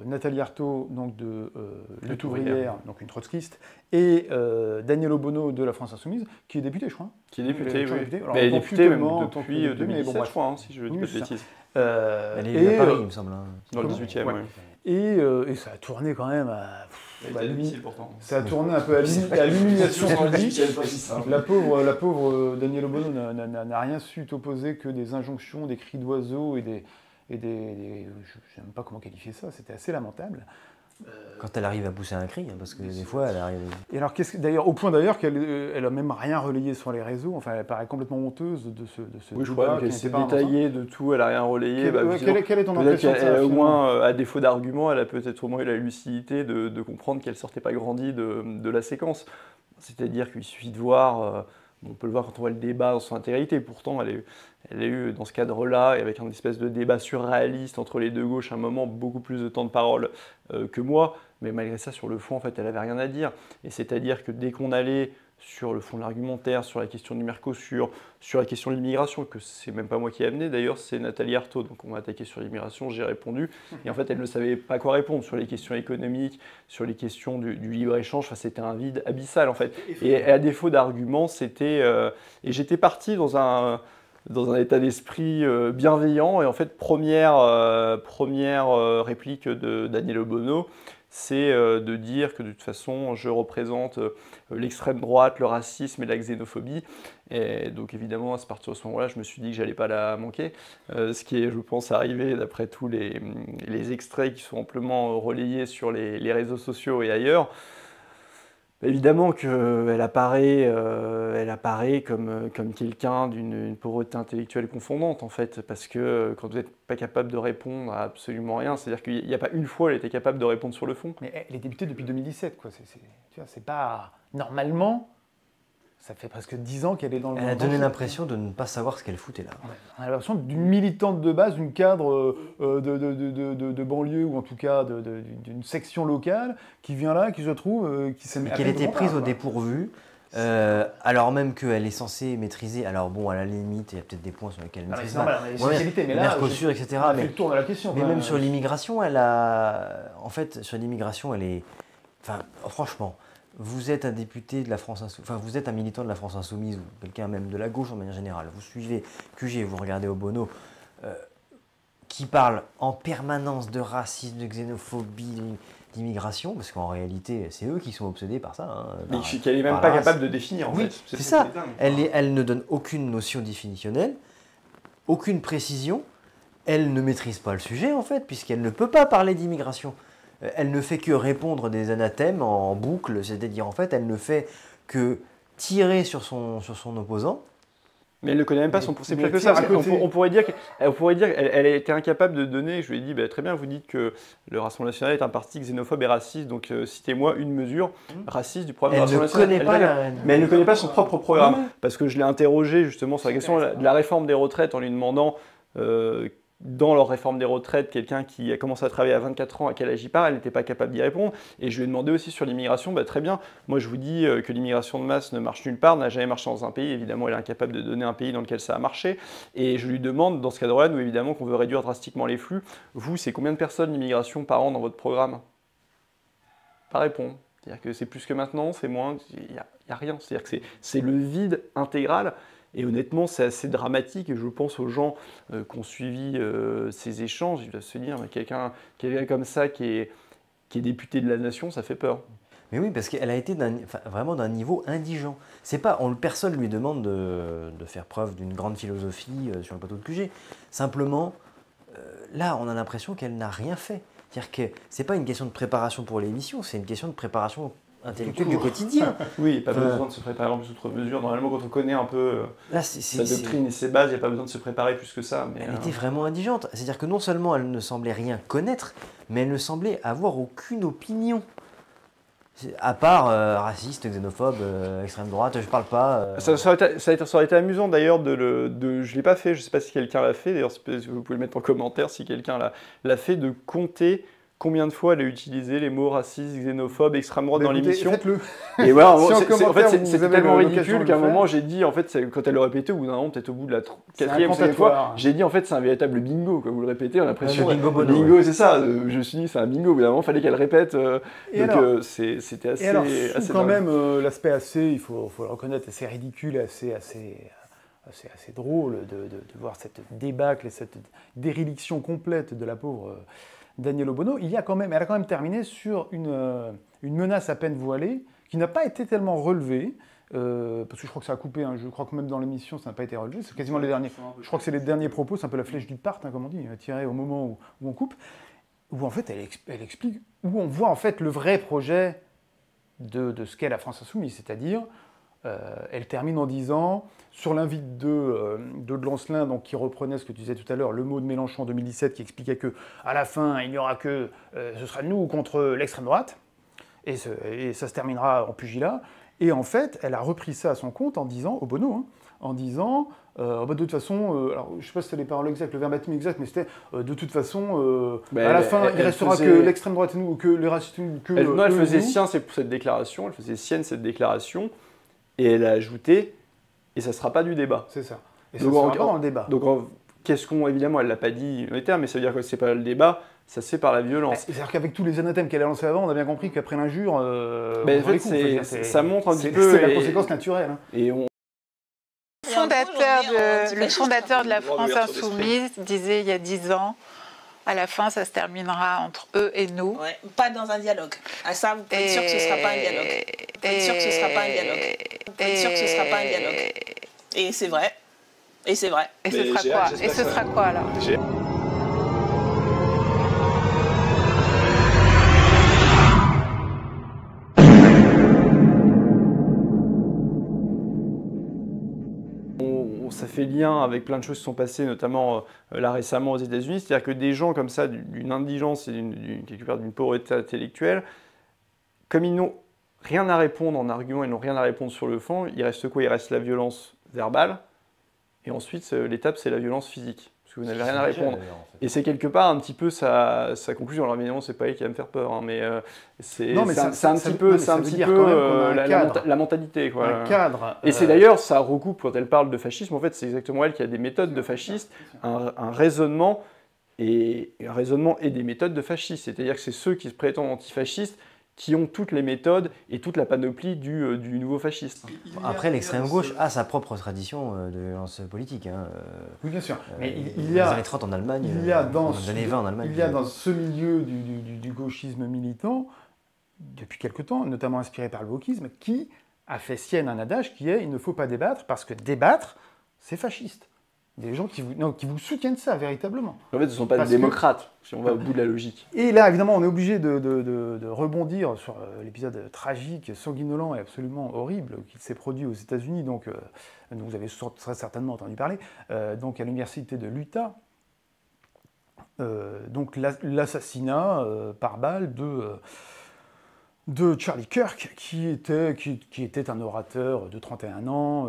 Nathalie Arthaud, donc de Lutte ouvrière, donc une trotskiste, et Daniel Obono de la France Insoumise, qui est député, je crois. Qui est député, oui. Député. Elle est députée même depuis 2017, je crois, si je ne dis pas de bêtises. Elle est à Paris, il me semble. Dans le 18e, oui. Et ça a tourné quand même à... difficile pourtant. Ça a tourné un peu à l'humiliation publique. La pauvre Daniel Obono n'a rien su t'opposer que des injonctions, des cris d'oiseaux et des je ne sais même pas comment qualifier ça, c'était assez lamentable. Quand elle arrive à pousser un cri, hein, parce que des fois elle arrive... Et alors, d'ailleurs, au point d'ailleurs qu'elle n'a même rien relayé sur les réseaux, enfin elle paraît complètement honteuse de ce oui, je crois qu'elle s'est détaillée de tout, elle n'a rien relayé. Quelle est ton impression de ça, au moins, à défaut d'argument, elle a peut-être au moins eu la lucidité de comprendre qu'elle ne sortait pas grandie de la séquence. C'est-à-dire qu'il suffit de voir... on peut le voir quand on voit le débat dans son intégrité. Pourtant, elle a eu dans ce cadre-là, et avec un espèce de débat surréaliste entre les deux gauches, un moment beaucoup plus de temps de parole que moi. Mais malgré ça, sur le fond, en fait, elle n'avait rien à dire. Et c'est-à-dire que dès qu'on allait sur le fond de l'argumentaire, sur la question du Mercosur, sur la question de l'immigration, que c'est même pas moi qui ai amené d'ailleurs, c'est Nathalie Arthaud. Donc on m'a attaqué sur l'immigration, j'ai répondu. Et en fait, elle ne savait pas quoi répondre sur les questions économiques, sur les questions du libre-échange. Enfin, c'était un vide abyssal en fait. Et à défaut d'arguments, c'était... et j'étais parti dans un état d'esprit bienveillant. Et en fait, première réplique de Daniel Obono, c'est de dire que de toute façon, je représente l'extrême droite, le racisme et la xénophobie. Et donc évidemment, à partir de ce moment-là, je me suis dit que j'allais pas la manquer. Ce qui est, je pense, arrivé d'après tous les extraits qui sont amplement relayés sur les réseaux sociaux et ailleurs. Évidemment qu'elle apparaît comme quelqu'un d'une pauvreté intellectuelle confondante, en fait, parce que quand vous n'êtes pas capable de répondre à absolument rien, c'est-à-dire qu'il n'y a pas une fois où elle était capable de répondre sur le fond. Mais elle est députée depuis 2017, quoi. Tu vois, c'est pas... Normalement, ça fait presque 10 ans qu'elle est dans le... Elle a donné l'impression de ne pas savoir ce qu'elle foutait là. Ouais. On a l'impression d'une militante de base, d'une cadre de banlieue, ou en tout cas d'une section locale, qui vient là, qui se trouve, qui s'est... Qu'elle était prise au dépourvu, alors même qu'elle est censée maîtriser... Alors bon, à la limite, il y a peut-être des points sur lesquels elle maîtrise pas. Mais là, Mercosur, etc. Mais le tour de la question. Mais même sur l'immigration, elle a... En fait, sur l'immigration, elle est... Enfin, franchement... Vous êtes un député de la France Insoumise, enfin vous êtes un militant de la France Insoumise ou quelqu'un même de la gauche en manière générale. Vous suivez QG, vous regardez Obono, qui parle en permanence de racisme, de xénophobie, d'immigration, parce qu'en réalité c'est eux qui sont obsédés par ça. Hein, mais qu'elle n'est même pas capable de définir en fait. C'est ça. Elle ne donne aucune notion définitionnelle, aucune précision. Elle ne maîtrise pas le sujet en fait, puisqu'elle ne peut pas parler d'immigration. Elle ne fait que répondre des anathèmes en boucle, c'est-à-dire en fait, elle ne fait que tirer sur son opposant. Mais elle ne connaît même pas son c'est pire que ça. On pourrait dire qu'elle a été incapable de donner. Je lui ai dit, très bien, vous dites que le Rassemblement national est un parti xénophobe et raciste, donc citez-moi une mesure raciste du programme du Rassemblement national. Mais elle ne connaît pas son propre programme, parce que je l'ai interrogée justement sur la question de la réforme des retraites en lui demandant dans leur réforme des retraites, quelqu'un qui a commencé à travailler à 24 ans, à quel âge il part, elle n'était pas capable d'y répondre. Et je lui ai demandé aussi sur l'immigration, bah, très bien, moi je vous dis que l'immigration de masse ne marche nulle part, n'a jamais marché dans un pays, évidemment elle est incapable de donner un pays dans lequel ça a marché. Et je lui demande, dans ce cadre-là, nous évidemment qu'on veut réduire drastiquement les flux, vous, c'est combien de personnes l'immigration par an dans votre programme? Pas répondre. C'est-à-dire que c'est plus que maintenant, c'est moins, il n'y a rien. C'est-à-dire que c'est le vide intégral. Et honnêtement, c'est assez dramatique. Et je pense aux gens qui ont suivi ces échanges, ils doivent se dire, quelqu'un comme ça qui est député de la nation, ça fait peur. Mais oui, parce qu'elle a été vraiment d'un niveau indigent. C'est pas, personne ne lui demande de faire preuve d'une grande philosophie sur le plateau de QG. Simplement, là, on a l'impression qu'elle n'a rien fait. C'est-à-dire que c'est pas une question de préparation pour l'émission, c'est une question de préparation intellectuelle du quotidien. Oui, pas besoin de se préparer en plus outre mesure. Normalement, quand on connaît un peu sa doctrine et ses bases, il n'y a pas besoin de se préparer plus que ça. Mais, elle était vraiment indigente. C'est-à-dire que non seulement elle ne semblait rien connaître, mais elle ne semblait avoir aucune opinion. À part raciste, xénophobe, extrême droite, je parle pas. Ça aurait été amusant d'ailleurs je ne l'ai pas fait, je ne sais pas si quelqu'un l'a fait, d'ailleurs vous pouvez le mettre en commentaire si quelqu'un l'a fait, de compter combien de fois elle a utilisé les mots racistes, xénophobes, extrême droite dans l'émission. Faites-le. Et voilà, Si en fait, c'est tellement l'occasion ridicule de qu'à un le moment j'ai dit, en fait, quand elle le répétait, au bout d'un moment, peut-être au bout de la quatrième ou cinquième fois, j'ai dit en fait c'est un véritable bingo, quand vous le répétez, on a l'impression. Bingo Bono. Bingo, c'est ça, je me suis dit c'est un bingo, au bout d'un moment, il fallait qu'elle répète. Donc c'était assez. Et alors, assez quand dingue. même, l'aspect assez, il faut le reconnaître, assez ridicule, assez drôle de voir cette débâcle et cette déréliction complète de la pauvre Danielle Obono. Elle a quand même terminé sur une menace à peine voilée qui n'a pas été tellement relevée, parce que je crois que ça a coupé, hein, je crois que même dans l'émission ça n'a pas été relevé, c'est quasiment les derniers. Je crois que c'est les derniers propos, c'est un peu la flèche du part, hein, comme on dit, tirée au moment où on coupe, où en fait elle explique, où on voit en fait le vrai projet de ce qu'est la France Insoumise, c'est-à-dire elle termine en disant, sur l'invite de Lancelin, donc, qui reprenait ce que tu disais tout à l'heure, le mot de Mélenchon en 2017, qui expliquait que à la fin, il n'y aura que ce sera nous contre l'extrême droite, et ça se terminera en pugilat. Et en fait, elle a repris ça à son compte en disant, au Bono, hein, en disant, de toute façon, alors, je ne sais pas si c'était les paroles exactes, le verbatim exact, mais c'était de toute façon, à la fin, il restera que l'extrême droite et nous, que les racistes nous, que elle faisait sienne cette déclaration, et elle a ajouté, et ça ne sera pas du débat. C'est ça. Et ça sera pas dans le débat. Donc, évidemment, elle ne l'a pas dit dans les termes, mais ça veut dire que ce n'est pas le débat, ça se fait par la violence. C'est-à-dire qu'avec tous les anathèmes qu'elle a lancés avant, on a bien compris qu'après l'injure, en fait, ça montre un petit peu. C'est la conséquence naturelle. Hein. Et le fondateur de la France Insoumise disait il y a 10 ans, à la fin, ça se terminera entre eux et nous. Ouais, pas dans un dialogue. À ça, vous pouvez être sûr que ce ne sera pas un dialogue. Vous pouvez être sûr que ce ne sera pas un dialogue. Vous pouvez être sûr que ce ne sera pas un dialogue. Et c'est vrai. Et c'est vrai. Et ce sera quoi? Et ce sera quoi alors? Ça fait lien avec plein de choses qui sont passées, notamment là récemment aux États-Unis. C'est-à-dire que des gens comme ça, d'une indigence et quelque part d'une pauvreté intellectuelle, comme ils n'ont rien à répondre en argument, ils n'ont rien à répondre sur le fond, il reste quoi? Il reste la violence verbale, et ensuite l'étape c'est la violence physique, parce que vous n'avez rien à répondre. Et c'est quelque part un petit peu sa conclusion. Alors évidemment, c'est pas elle qui va me faire peur, hein, mais c'est un petit peu la mentalité. Quoi. Un cadre. Et c'est d'ailleurs, ça recoupe, quand elle parle de fascisme, en fait, c'est exactement elle qui a des méthodes de fascistes, un raisonnement et des méthodes de fascistes. C'est-à-dire que c'est ceux qui se prétendent antifascistes qui ont toutes les méthodes et toute la panoplie du nouveau fasciste. Après, l'extrême gauche a sa propre tradition de violence politique. Hein. Oui, bien sûr. Mais il y a... Les années 30 en Allemagne, il y a dans les années 20 en Allemagne. Il y a dans ce milieu du gauchisme militant, depuis quelque temps, notamment inspiré par le wokisme, qui a fait sienne un adage qui est « il ne faut pas débattre parce que débattre, c'est fasciste ». Des gens qui vous soutiennent ça, véritablement. En fait, ce ne sont pas des démocrates, si on va au bout de la logique. Et là, évidemment, on est obligé de rebondir sur l'épisode tragique, sanguinolent et absolument horrible qui s'est produit aux États-Unis, donc vous avez très certainement entendu parler, donc à l'université de l'Utah, donc l'assassinat par balle de Charlie Kirk, qui était un orateur de 31 ans,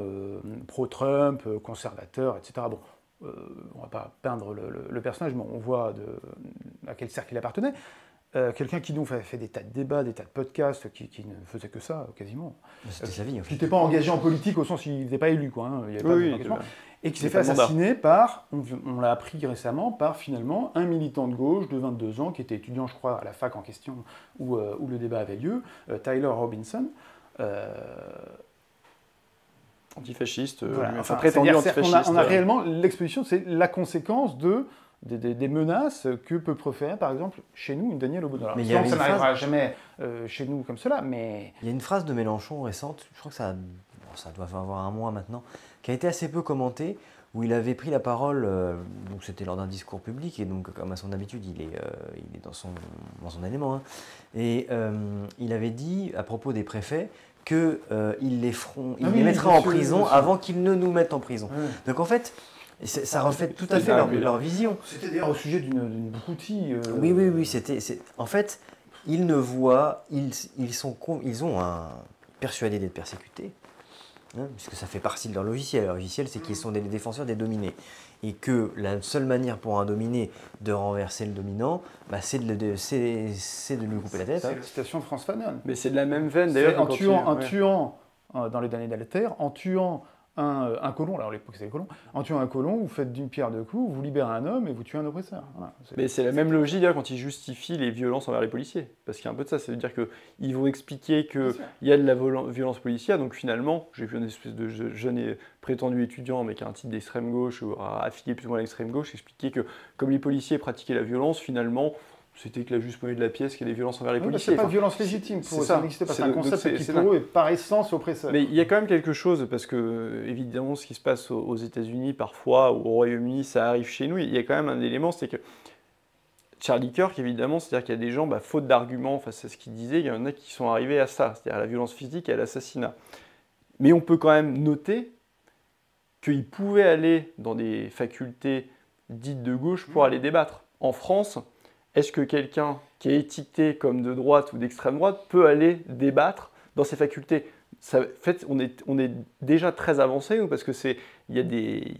pro-Trump, conservateur, etc. Bon, on ne va pas peindre le personnage, mais on voit à quel cercle il appartenait. Quelqu'un qui donc fait des tas de débats, des tas de podcasts, qui ne faisait que ça, quasiment. C'était sa vie, en fait. Qui n'était pas engagé en politique au sens où il n'était pas élu, quoi. Il y avait pas d'engagement. Et qui s'est fait pas de mandat. assassiner par, on l'a appris récemment, par finalement un militant de gauche de 22 ans, qui était étudiant, je crois, à la fac en question, où le débat avait lieu, Tyler Robinson. Antifasciste, Voilà, enfin prétendu antifasciste. On a réellement, l'exposition, c'est la conséquence des menaces que peut proférer, par exemple, chez nous, une Danielle Obono. Mais Alors, ça n'arrivera jamais chez nous comme cela, mais... Il y a une phrase de Mélenchon récente, je crois que ça doit avoir un mois maintenant, qui a été assez peu commentée, où il avait pris la parole, donc c'était lors d'un discours public, et donc comme à son habitude, il est dans son élément, hein, et il avait dit, à propos des préfets, qu'il les mettrait en prison avant qu'ils ne nous mettent en prison. Oui. Donc en fait, ça reflète tout à fait leur vision. C'était d'ailleurs au sujet d'une broutille. Oui, en fait, ils ne voient, ils ont persuadés d'être persécutés, hein, puisque ça fait partie de leur logiciel. Leur logiciel, c'est qu'ils sont des défenseurs des dominés. Et que la seule manière pour un dominé de renverser le dominant, bah, c'est de lui couper la tête. C'est la citation de Frantz Fanon. Mais c'est de la même veine d'ailleurs. En tuant dans les damnés d'Alter, en tuant un colon, alors à l'époque c'était les colons, en tuant un colon, vous faites d'une pierre deux coups, vous libérez un homme et vous tuez un oppresseur. Voilà, mais c'est la même logique d'ailleurs quand ils justifient les violences envers les policiers. Parce qu'il y a un peu de ça, ça veut dire qu'ils vont expliquer qu'il y a de la violence policière, donc finalement, j'ai vu une espèce de jeune et prétendu étudiant, mais qui a un titre d'extrême gauche, ou affilié plus ou moins à l'extrême gauche, expliquer que comme les policiers pratiquaient la violence, finalement, c'était que la juste monnaie de la pièce qu'il y a des violences envers les policiers. C'est pas violence légitime pour eux, ça n'existe pas. C'est un concept qui pour eux est par essence oppresseur. Mais il y a quand même quelque chose, parce que évidemment ce qui se passe aux États-Unis parfois, ou au Royaume-Uni, ça arrive chez nous, il y a quand même un élément, c'est que Charlie Kirk, évidemment, c'est-à-dire qu'il y a des gens, faute d'arguments face à ce qu'il disait, il y en a qui sont arrivés à ça, c'est-à-dire à la violence physique et à l'assassinat. Mais on peut quand même noter qu'il pouvait aller dans des facultés dites de gauche pour aller débattre. En France, est-ce que quelqu'un qui est étiqueté comme de droite ou d'extrême droite peut aller débattre dans ces facultés? En fait, on est déjà très avancé, nous, parce que il y a des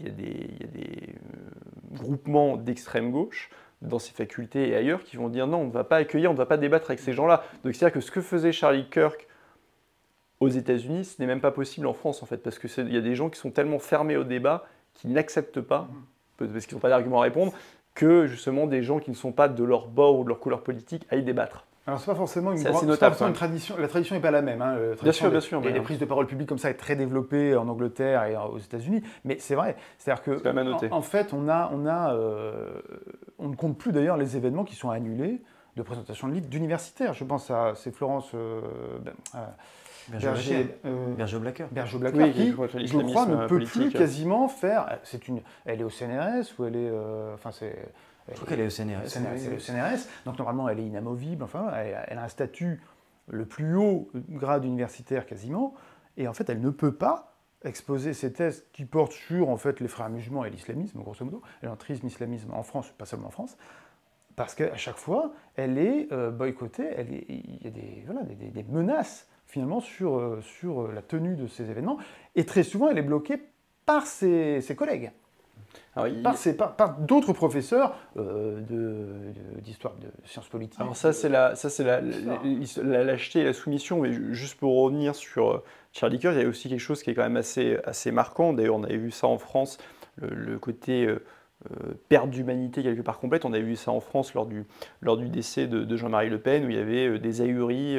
groupements d'extrême gauche dans ces facultés et ailleurs qui vont dire non, on ne va pas accueillir, on ne va pas débattre avec ces gens-là. Donc c'est-à-dire que ce que faisait Charlie Kirk aux États-Unis, ce n'est même pas possible en France, en fait, parce qu'il y a des gens qui sont tellement fermés au débat qu'ils n'acceptent pas, parce qu'ils n'ont pas d'arguments à répondre, que justement des gens qui ne sont pas de leur bord ou de leur couleur politique aillent débattre. Alors c'est pas forcément une tradition, la tradition n'est pas la même. Hein. Bien sûr. Les prises de parole publiques comme ça est très développée en Angleterre et aux États-Unis, mais c'est vrai. C'est-à-dire que en fait, on ne compte plus d'ailleurs les événements qui sont annulés de présentation de livres d'universitaires. Je pense à Florence Berger-Blacker, oui, qui, je crois, ne peut plus quasiment faire. Elle est au CNRS ou elle est, je crois qu'elle est au CNRS. C'est le CNRS, donc normalement elle est inamovible, enfin, elle a un statut le plus haut grade universitaire quasiment, et en fait elle ne peut pas exposer ses thèses qui portent sur en fait, les frères musulmans et l'islamisme, grosso modo, l'entrisme islamisme en France, pas seulement en France, parce qu'à chaque fois elle est boycottée, il y a des menaces finalement sur la tenue de ces événements, et très souvent elle est bloquée par ses collègues. Alors, par d'autres professeurs d'histoire, de sciences politiques. Alors ça c'est la lâcheté et la soumission, mais juste pour revenir sur Charlie Kirk, il y a aussi quelque chose qui est quand même assez marquant. D'ailleurs, on avait vu ça en France, le côté perte d'humanité quelque part complète. On avait vu ça en France lors du décès de Jean-Marie Le Pen, où il y avait des ahuries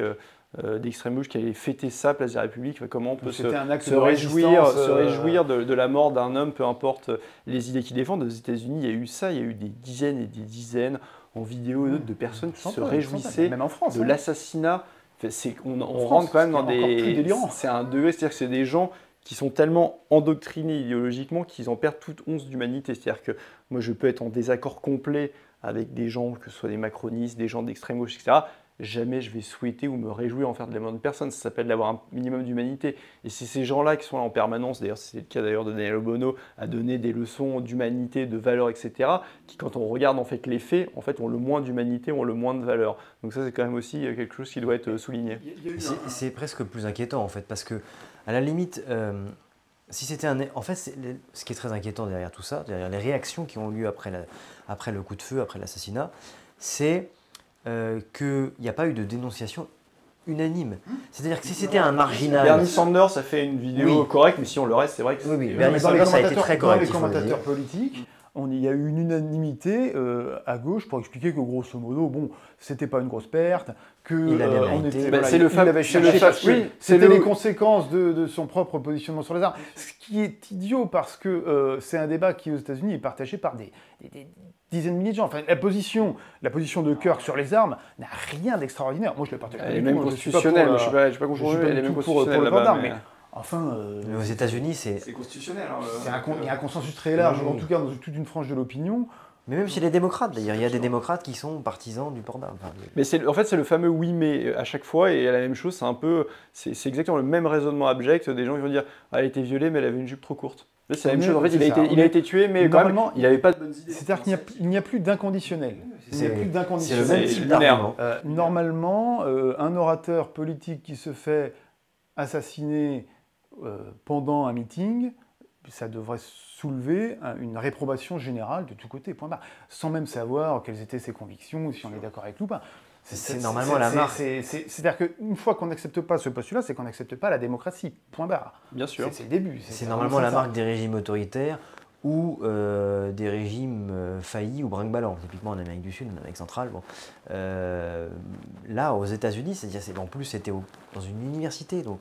d'extrême gauche qui allaient fêter ça, place de la République. Comment on peut se réjouir de la mort d'un homme, peu importe les idées qu'il défend. Aux États-Unis, il y a eu ça, il y a eu des dizaines et des dizaines en vidéo de personnes qui se réjouissaient de l'assassinat. On rentre quand même dans des... C'est un degré, c'est-à-dire que c'est des gens qui sont tellement endoctrinés idéologiquement qu'ils en perdent toute once d'humanité. C'est-à-dire que moi, je peux être en désaccord complet avec des gens, que ce soit des macronistes, des gens d'extrême gauche, etc. Jamais je vais souhaiter ou me réjouir en faire de la bonne personne. Ça s'appelle d'avoir un minimum d'humanité. Et c'est ces gens-là qui sont là en permanence, d'ailleurs c'est le cas d'ailleurs de Daniel Obono, à donner des leçons d'humanité, de valeur, etc., qui quand on regarde en fait les faits, en fait ont le moins d'humanité, ont le moins de valeur. Donc ça c'est quand même aussi quelque chose qui doit être souligné. C'est presque plus inquiétant en fait, parce que à la limite, Si c'était en fait, ce qui est très inquiétant derrière tout ça, derrière les réactions qui ont eu après le coup de feu, après l'assassinat, c'est qu'il n'y a pas eu de dénonciation unanime. C'est-à-dire que si c'était un marginal... Bernie Sanders a fait une vidéo correcte, mais si on le reste, c'est vrai que... Oui, Bernie Sanders a été très correct. Dans les commentateurs politiques, il y a eu une unanimité à gauche pour expliquer que grosso modo, bon, c'était pas une grosse perte, que on était, voilà, il avait cherché, c'était les conséquences de son propre positionnement sur les armes. Ce qui est idiot parce que c'est un débat qui aux États-Unis est partagé par des dizaines de milliers de gens. Enfin, la position de Kirk sur les armes n'a rien d'extraordinaire. Moi, je l'ai partagé. Elle est même constitutionnelle. Je ne suis pas contre elle est même constitutionnelle là-bas. Enfin, aux États-Unis, c'est constitutionnel. Il y a un consensus très large, en tout cas dans toute une frange de l'opinion. Mais même chez les démocrates, d'ailleurs, il y a des démocrates qui sont partisans du port d'armes. Enfin, mais en fait, c'est le fameux oui mais à chaque fois, et la même chose, c'est exactement le même raisonnement abject des gens qui vont dire elle a été violée, mais elle avait une jupe trop courte. C'est la même chose. En fait, il a été tué, mais normalement, il n'avait pas de bonnes idées. C'est-à-dire qu'il n'y a plus d'inconditionnel. C'est le même type d'argument. Normalement, un orateur politique qui se fait assassiner pendant un meeting, ça devrait soulever une réprobation générale de tous côtés, point barre, sans même savoir quelles étaient ses convictions, si on est d'accord avec lui ou pas. C'est normalement la marque. C'est-à-dire qu'une fois qu'on n'accepte pas ce postulat, c'est qu'on n'accepte pas la démocratie, point barre. Bien sûr. C'est le début. C'est normalement la marque des régimes autoritaires ou des régimes faillis ou brinque-ballants, typiquement en Amérique du Sud, en Amérique centrale. Bon. Là, aux États-Unis, c'est-à-dire en plus c'était dans une université, donc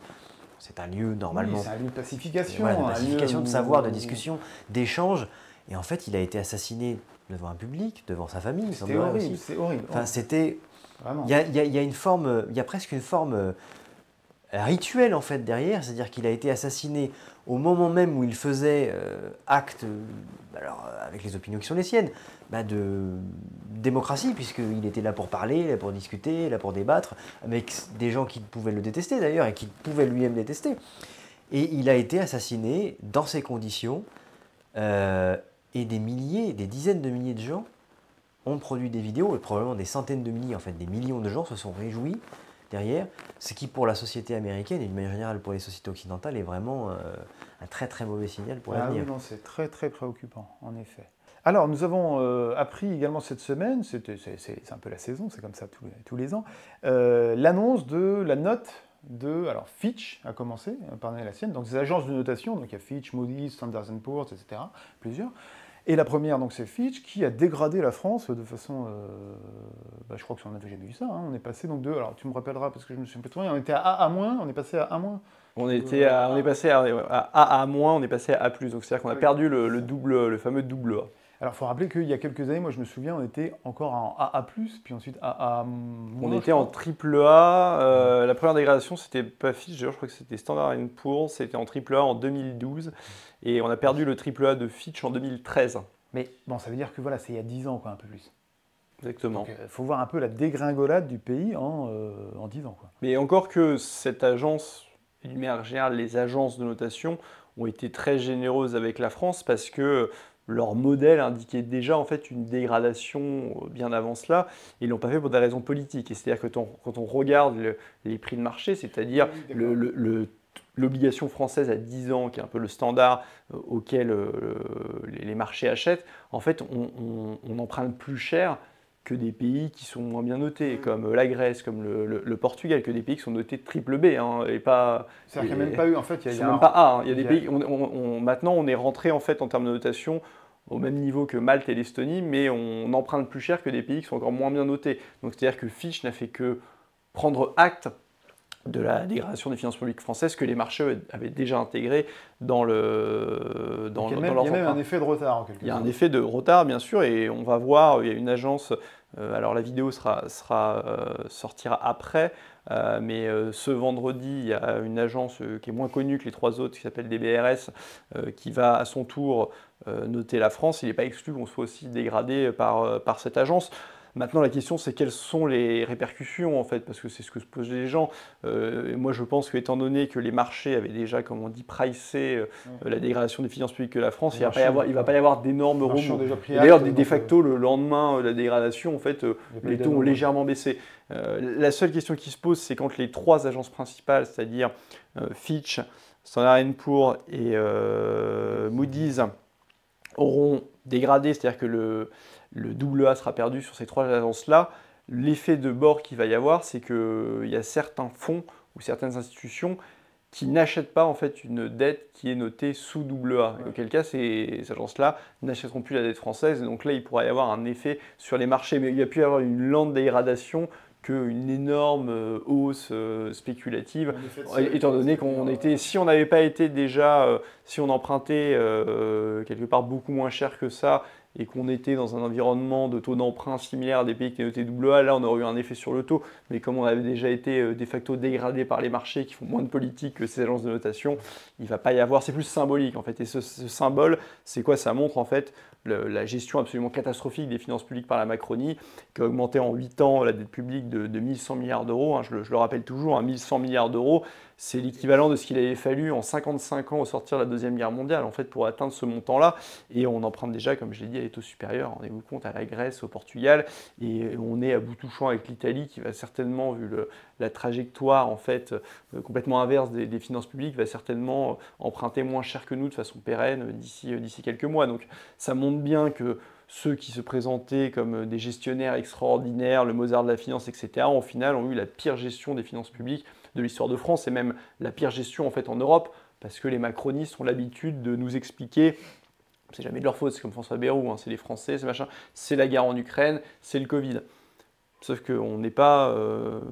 c'est un lieu normalement. Oui, c'est un lieu de pacification. Voilà, de pacification, de savoir, de discussion, d'échange. Et en fait, il a été assassiné devant un public, devant sa famille. C'est horrible, c'est horrible. Enfin, c'était. Il y a une forme, il y a presque une forme rituelle en fait derrière, c'est-à-dire qu'il a été assassiné au moment même où il faisait acte, alors avec les opinions qui sont les siennes, de démocratie, puisqu'il était là pour parler, là pour discuter, là pour débattre, avec des gens qui pouvaient le détester d'ailleurs et qui pouvaient lui-même détester. Et il a été assassiné dans ces conditions, et des dizaines de milliers de gens ont produit des vidéos, et probablement des centaines de milliers, en fait des millions de gens se sont réjouis derrière, ce qui pour la société américaine et d'une manière générale pour les sociétés occidentales est vraiment un très très mauvais signal pour l'avenir. Oui, non, c'est très très préoccupant, en effet. Alors, nous avons appris également cette semaine, c'est un peu la saison, c'est comme ça tous les ans, l'annonce de la note de Fitch a commencé, parmi la sienne, donc des agences de notation, donc il y a Fitch, Moody's, Standard & Poor's, etc., plusieurs. Et la première, donc, c'est Fitch, qui a dégradé la France de façon... je crois qu'on n'avait jamais vu ça. Hein. On est passé donc de... Alors, tu me rappelleras, parce que je me suis un peu trompé. On était à A-, on est passé à A-. On est passé à A-, on est passé à A+. Donc, c'est-à-dire qu'on a perdu le fameux double A. Alors, il faut rappeler qu'il y a quelques années, moi, je me souviens, on était encore en AA+, puis ensuite AA-. On était en triple A. La première dégradation, c'était pas Fitch, d'ailleurs, je crois que c'était Standard & Poor's. C'était en triple A en 2012. Et on a perdu le triple A de Fitch en 2013. Mais bon, ça veut dire que voilà, c'est il y a 10 ans, quoi, un peu plus. Exactement. Donc, il faut voir un peu la dégringolade du pays en 10 ans. Quoi. Mais encore que cette agence, et d'une manière générale, les agences de notation ont été très généreuses avec la France parce que leur modèle indiquait déjà en fait une dégradation bien avant cela. Ils ne l'ont pas fait pour des raisons politiques. Et c'est-à-dire que quand on regarde les prix de marché, c'est-à-dire l'obligation française à 10 ans, qui est un peu le standard auquel les marchés achètent, en fait, on emprunte plus cher que des pays qui sont moins bien notés, comme la Grèce, comme le Portugal, que des pays qui sont notés de triple B, et pas... C'est-à-dire qu'il n'y a même pas eu, en fait... Il n'y a même pas A. Hein. Il y a des pays... Maintenant, on est rentré, en fait, en termes de notation, au même niveau que Malte et l'Estonie, mais on emprunte plus cher que des pays qui sont encore moins bien notés. Donc, c'est-à-dire que Fitch n'a fait que prendre acte de la dégradation des finances publiques françaises que les marchés avaient déjà intégré dans leur Il y a même un effet de retard en quelque sorte. Il y a un effet de retard bien sûr et on va voir, il y a une agence, alors la vidéo sortira après, mais ce vendredi il y a une agence qui est moins connue que les trois autres qui s'appelle DBRS qui va à son tour noter la France. Il n'est pas exclu qu'on soit aussi dégradé par cette agence. Maintenant, la question, c'est quelles sont les répercussions, en fait, parce que c'est ce que se posent les gens. Moi, je pense qu'étant donné que les marchés avaient déjà, comme on dit, pricé la dégradation des finances publiques que la France, il ne va pas y avoir d'énormes rebonds. D'ailleurs, de facto, le lendemain de la dégradation, en fait, les taux ont légèrement baissé. La seule question qui se pose, c'est quand les trois agences principales, c'est-à-dire Fitch, Standard & Poor's et Moody's auront dégradé, c'est-à-dire que le AA sera perdu sur ces 3 agences-là. L'effet de bord qu'il va y avoir, c'est qu'il y a certains fonds ou certaines institutions qui n'achètent pas en fait une dette qui est notée sous AA. Et auquel cas, ces agences-là n'achèteront plus la dette française. Et donc là, il pourra y avoir un effet sur les marchés. Mais il y a pu y avoir une lente dégradation qu'une énorme hausse spéculative, étant donné qu'on était, si on n'avait pas été déjà, si on empruntait quelque part beaucoup moins cher que ça, et qu'on était dans un environnement de taux d'emprunt similaire à des pays qui étaient notés AA, là on aurait eu un effet sur le taux, mais comme on avait déjà été de facto dégradé par les marchés qui font moins de politique que ces agences de notation, il ne va pas y avoir, c'est plus symbolique en fait, et ce symbole, c'est quoi? Ça montre en fait la gestion absolument catastrophique des finances publiques par la Macronie, qui a augmenté en 8 ans la dette publique de 1100 milliards d'euros, je le rappelle toujours, 1100 milliards d'euros, c'est l'équivalent de ce qu'il avait fallu en 55 ans au sortir de la Deuxième Guerre mondiale, en fait, pour atteindre ce montant-là. Et on emprunte déjà, comme je l'ai dit, à des taux supérieurs, rendez-vous compte, à la Grèce, au Portugal, et on est à bout touchant avec l'Italie, qui va certainement, vu la trajectoire, en fait, complètement inverse des finances publiques, va certainement emprunter moins cher que nous de façon pérenne d'ici quelques mois. Donc ça montre bien que ceux qui se présentaient comme des gestionnaires extraordinaires, le Mozart de la finance, etc., au final ont eu la pire gestion des finances publiques de l'histoire de France et même la pire gestion en fait en Europe, parce que les macronistes ont l'habitude de nous expliquer, c'est jamais de leur faute, c'est comme François Bayrou, c'est les Français, c'est machin, c'est la guerre en Ukraine, c'est le Covid. Sauf qu'on n'est pas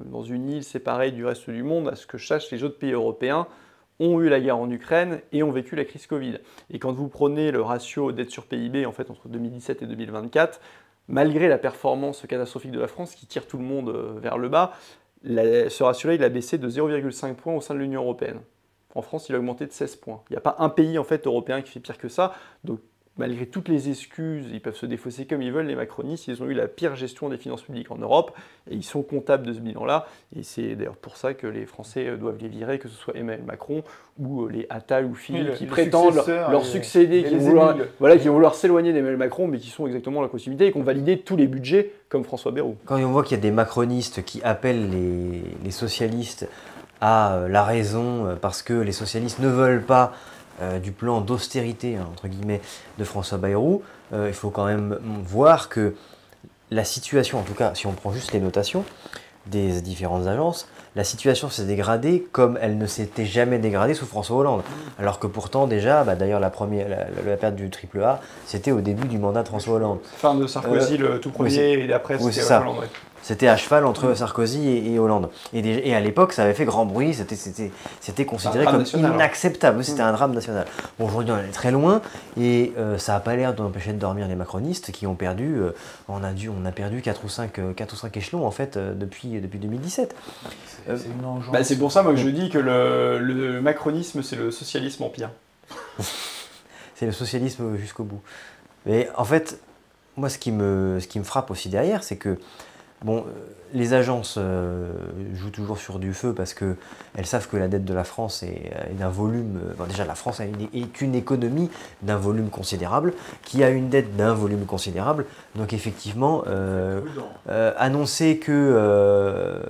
dans une île séparée du reste du monde. À ce que je sache, les autres pays européens ont eu la guerre en Ukraine et ont vécu la crise Covid. Et quand vous prenez le ratio dette sur PIB en fait, entre 2017 et 2024, malgré la performance catastrophique de la France qui tire tout le monde vers le bas, ce ratio-là, il a baissé de 0,5 points au sein de l'Union européenne. En France, il a augmenté de 16 points. Il n'y a pas un pays en fait, européen qui fait pire que ça. Donc, malgré toutes les excuses, ils peuvent se défausser comme ils veulent, les macronistes, ils ont eu la pire gestion des finances publiques en Europe, et ils sont comptables de ce bilan-là, et c'est d'ailleurs pour ça que les Français doivent les virer, que ce soit Emmanuel Macron ou les Attal ou Phil, qui prétendent leur succéder, qui vont vouloir s'éloigner d'Emmanuel Macron, mais qui sont exactement la continuité, et qui ont validé tous les budgets, comme François Bayrou. Quand on voit qu'il y a des macronistes qui appellent les socialistes à la raison, parce que les socialistes ne veulent pas du plan d'austérité, entre guillemets, de François Bayrou, il faut quand même voir que la situation, en tout cas, si on prend juste les notations des différentes agences, la situation s'est dégradée comme elle ne s'était jamais dégradée sous François Hollande. Alors que pourtant, déjà, d'ailleurs, la perte du AAA, c'était au début du mandat de François Hollande. Fin de Sarkozy, le tout premier, et après, c'était Hollande. Ouais. C'était à cheval entre Sarkozy et Hollande. Et à l'époque, ça avait fait grand bruit, c'était considéré comme inacceptable. C'était un drame national. Bon, aujourd'hui, on est très loin, et ça n'a pas l'air d'empêcher de dormir les macronistes qui ont perdu, on a perdu 4 ou 5 échelons, en fait, depuis 2017. C'est pour ça, moi, que je dis que le macronisme, c'est le socialisme en pire. C'est le socialisme jusqu'au bout. Mais en fait, moi, ce qui me frappe aussi derrière, c'est que bon, les agences jouent toujours sur du feu parce qu'elles savent que la dette de la France est d'un volume... déjà, la France est une économie d'un volume considérable, qui a une dette d'un volume considérable. Donc effectivement, annoncer que...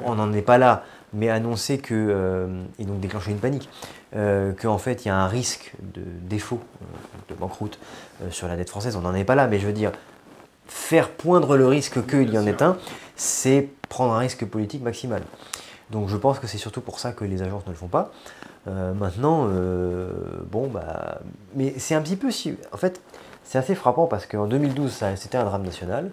on n'en est pas là, mais annoncer que... et donc déclencher une panique. Qu'en fait, il y a un risque de défaut, de banqueroute sur la dette française. On n'en est pas là, mais je veux dire... Faire poindre le risque qu'il y en ait un, c'est prendre un risque politique maximal. Donc je pense que c'est surtout pour ça que les agences ne le font pas. Maintenant, mais c'est un petit peu... En fait, c'est assez frappant parce qu'en 2012, c'était un drame national.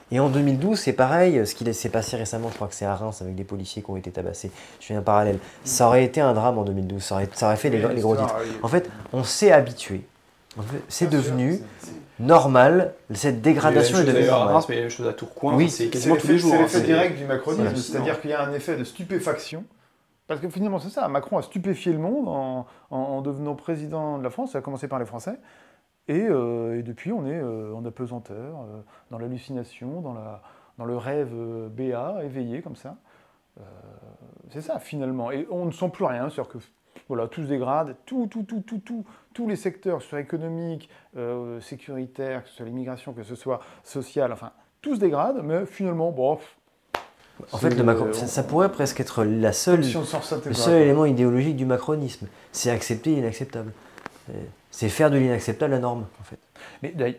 Et en 2012, c'est pareil, ce qui s'est passé récemment, je crois que c'est à Reims, avec des policiers qui ont été tabassés. Je fais un parallèle. Ça aurait été un drame en 2012, ça aurait fait les gros titres. En fait, on s'est habitué. C'est devenu... normal, cette dégradation est devenue normale. Mais les choses à Tourcoing, oui, c'est quasiment tous les jours. C'est l'effet direct du macronisme, c'est-à-dire qu'il y a un effet de stupéfaction. Parce que finalement, c'est ça, Macron a stupéfié le monde en devenant président de la France, ça a commencé par les Français, et depuis on est en apesanteur, dans l'hallucination, dans le rêve béat, éveillé comme ça. C'est ça finalement, et on ne sent plus rien, c'est-à-dire que voilà, tout se dégrade, tous les secteurs, que ce soit économique, sécuritaire, que ce soit l'immigration, que ce soit social, enfin, tout se dégrade, mais finalement, bon, En fait, ça pourrait presque être le seul élément idéologique du macronisme. C'est accepter l'inacceptable. C'est faire de l'inacceptable la norme, en fait.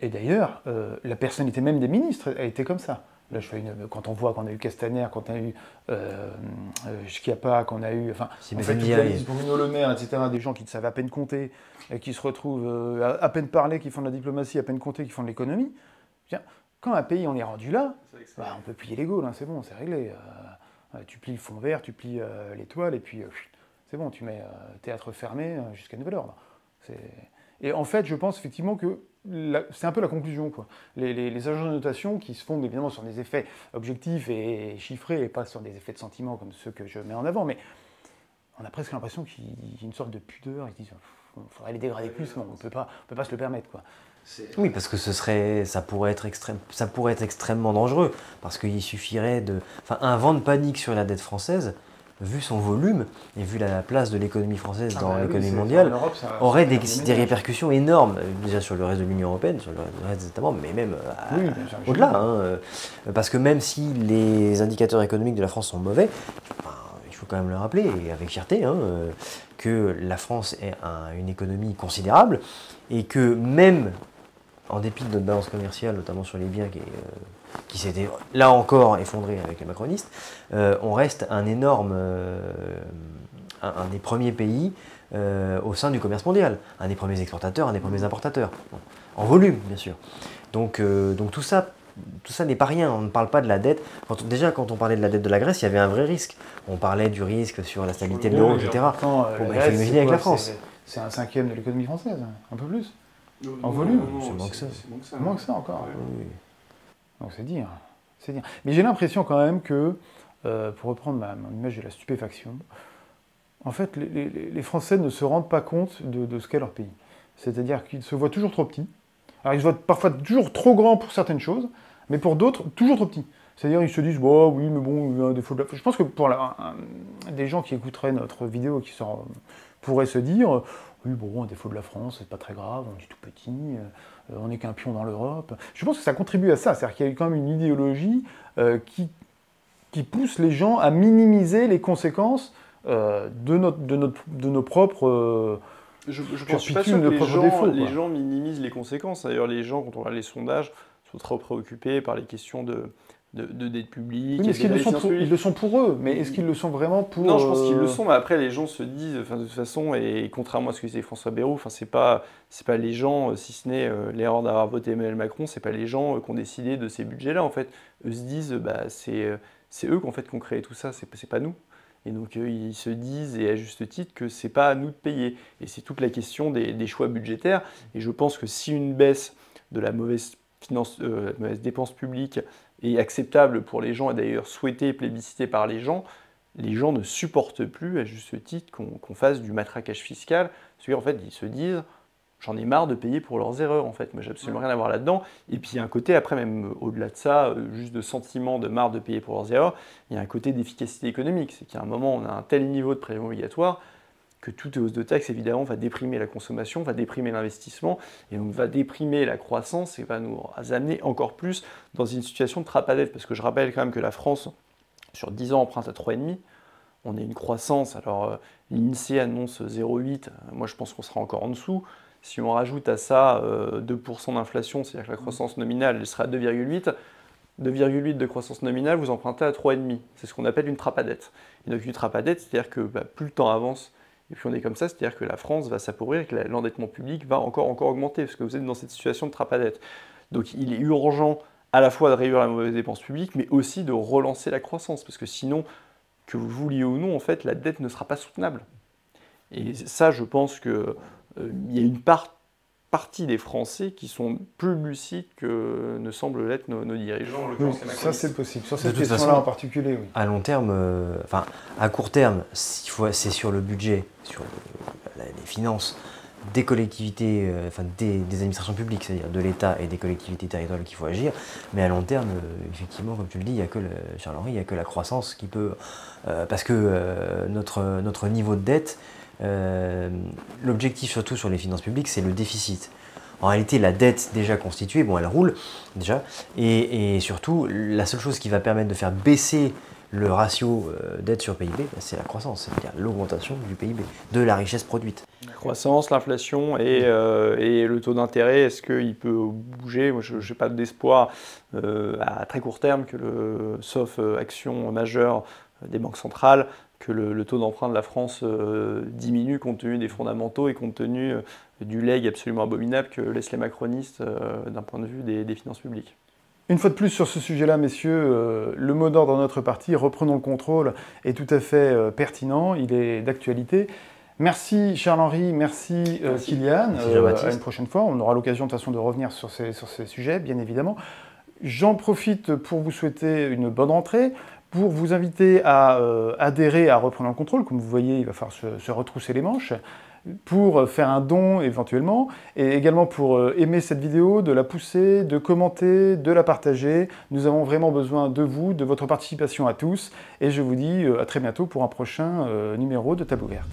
Et d'ailleurs, la personnalité même des ministres a été comme ça. Là, quand on voit qu'on a eu Castaner, quand on a eu Schiappa, qu'on a eu... Enfin, en fait, toute la liste, Bruno Le Maire, etc., des gens qui ne savent à peine compter, et qui se retrouvent à peine parler, qui font de la diplomatie, à peine compter, qui font de l'économie. Quand un pays, on est rendu là, on peut plier les Gaules, hein, c'est bon, c'est réglé. Tu plies le fond vert, tu plies l'étoile, et puis c'est bon, tu mets théâtre fermé jusqu'à nouvel ordre. Et en fait, je pense effectivement que c'est un peu la conclusion, quoi. Les agences de notation qui se fondent évidemment sur des effets objectifs et chiffrés, et pas sur des effets de sentiment comme ceux que je mets en avant, mais on a presque l'impression qu'il y a une sorte de pudeur, ils se disent il faudrait les dégrader plus, on ne peut pas se le permettre, quoi. Oui, parce que ça pourrait être extrêmement dangereux, parce qu'il suffirait un vent de panique sur la dette française, vu son volume et vu la place de l'économie française dans l'économie mondiale, aurait des répercussions énormes, déjà sur le reste de l'Union européenne, sur le reste des États membres, mais même au-delà. Parce que même si les indicateurs économiques de la France sont mauvais, il faut quand même le rappeler, et avec fierté, que la France est une économie considérable, et que même en dépit de notre balance commerciale, notamment sur les biens qui s'était là encore effondré avec les macronistes, on reste un des premiers pays au sein du commerce mondial, un des premiers exportateurs, un des premiers importateurs, en volume bien sûr. Donc tout ça n'est pas rien, on ne parle pas de la dette. Quand on parlait de la dette de la Grèce, il y avait un vrai risque. On parlait du risque sur la stabilité de l'euro, etc. Il faut imaginer avec la France. C'est 1/5 de l'économie française, un peu plus. En volume, c'est moins que ça. Moins que ça encore. Oui. Donc c'est dire. Mais j'ai l'impression quand même que, pour reprendre mon image de la stupéfaction, en fait, les Français ne se rendent pas compte de ce qu'est leur pays. C'est-à-dire qu'ils se voient toujours trop petits. Alors ils se voient parfois toujours trop grands pour certaines choses, mais pour d'autres, toujours trop petits. C'est-à-dire ils se disent, oui, mais bon, il y a un défaut de la... Je pense que pour des gens qui écouteraient notre vidéo, qui pourraient se dire... Oui, bon, un défaut de la France, c'est pas très grave, on est tout petit, on n'est qu'un pion dans l'Europe. Je pense que ça contribue à ça, c'est-à-dire qu'il y a quand même une idéologie qui pousse les gens à minimiser les conséquences de nos propres je pense pas sûr que les gens minimisent les conséquences. D'ailleurs, les gens, quand on regarde les sondages, sont trop préoccupés par les questions de dette publique. Oui, mais est-ce qu'ils le sont pour eux? Mais est-ce qu'ils le sont vraiment pour... Non, je pense qu'ils le sont, mais après les gens se disent, de toute façon, et contrairement à ce que disait François Bayrou, c'est pas les gens, si ce n'est l'erreur d'avoir voté Emmanuel Macron, c'est pas les gens qui ont décidé de ces budgets-là, en fait. Eux se disent, c'est eux qui ont créé tout ça, c'est pas nous. Et donc ils se disent, et à juste titre, que c'est pas à nous de payer. Et c'est toute la question des choix budgétaires. Et je pense que si une baisse de la mauvaise dépense publique est acceptable pour les gens, et d'ailleurs souhaitée et plébiscitée par les gens ne supportent plus, à juste titre, qu'on fasse du matraquage fiscal. Parce qu'en fait, ils se disent, j'en ai marre de payer pour leurs erreurs, en fait. Moi, j'ai absolument rien à voir là-dedans. Et puis, il y a un côté, après, même au-delà de ça, juste de sentiment de marre de payer pour leurs erreurs, il y a un côté d'efficacité économique. C'est qu'à un moment, on a un tel niveau de prélèvement obligatoire que toute hausse de taxes, évidemment, va déprimer la consommation, va déprimer l'investissement, et donc va déprimer la croissance, et va nous amener encore plus dans une situation de trappe à dette. Parce que je rappelle quand même que la France, sur 10 ans, emprunte à 3,5. On a une croissance, alors l'INSEE annonce 0,8, moi je pense qu'on sera encore en dessous. Si on rajoute à ça 2% d'inflation, c'est-à-dire que la croissance nominale, elle sera à 2,8. 2,8 de croissance nominale, vous empruntez à 3,5. C'est ce qu'on appelle une trappe à dette. Et donc une trappe à dette, c'est-à-dire que plus le temps avance, et puis on est comme ça, c'est-à-dire que la France va s'appauvrir et que l'endettement public va encore augmenter, parce que vous êtes dans cette situation de trappe à dette. Donc il est urgent à la fois de réduire la mauvaise dépense publique, mais aussi de relancer la croissance, parce que sinon, que vous le vouliez ou non, en fait, la dette ne sera pas soutenable. Et ça, je pense qu'il y a une partie des Français qui sont plus lucides que ne semblent l'être nos dirigeants. Oui, ça c'est possible, sur cette question-là en particulier. Oui. À long terme, à court terme, c'est sur le budget, sur les finances des collectivités, des administrations publiques, c'est-à-dire de l'État et des collectivités territoriales qu'il faut agir. Mais à long terme, effectivement, comme tu le dis, Charles-Henri, il n'y a que la croissance qui peut... parce que notre niveau de dette, l'objectif surtout sur les finances publiques, c'est le déficit. En réalité, la dette déjà constituée, elle roule déjà, et surtout, la seule chose qui va permettre de faire baisser le ratio dette sur PIB, c'est la croissance, c'est-à-dire l'augmentation du PIB, de la richesse produite. La croissance, l'inflation et le taux d'intérêt, est-ce qu'il peut bouger? Moi, je n'ai pas d'espoir à très court terme, sauf action majeure des banques centrales, que le taux d'emprunt de la France diminue compte tenu des fondamentaux et compte tenu du legs absolument abominable que laissent les macronistes d'un point de vue des finances publiques. Une fois de plus sur ce sujet-là, messieurs, le mot d'ordre dans notre parti, reprenons le contrôle, est tout à fait pertinent, il est d'actualité. Merci Charles-Henri, merci Kylian. À une prochaine fois, on aura l'occasion de toute façon de revenir sur ces sujets, bien évidemment. J'en profite pour vous souhaiter une bonne rentrée, pour vous inviter à adhérer à Reprendre le contrôle. Comme vous voyez, il va falloir se retrousser les manches, pour faire un don éventuellement, et également pour aimer cette vidéo, de la pousser, de commenter, de la partager. Nous avons vraiment besoin de vous, de votre participation à tous, et je vous dis à très bientôt pour un prochain numéro de Table Ouverte.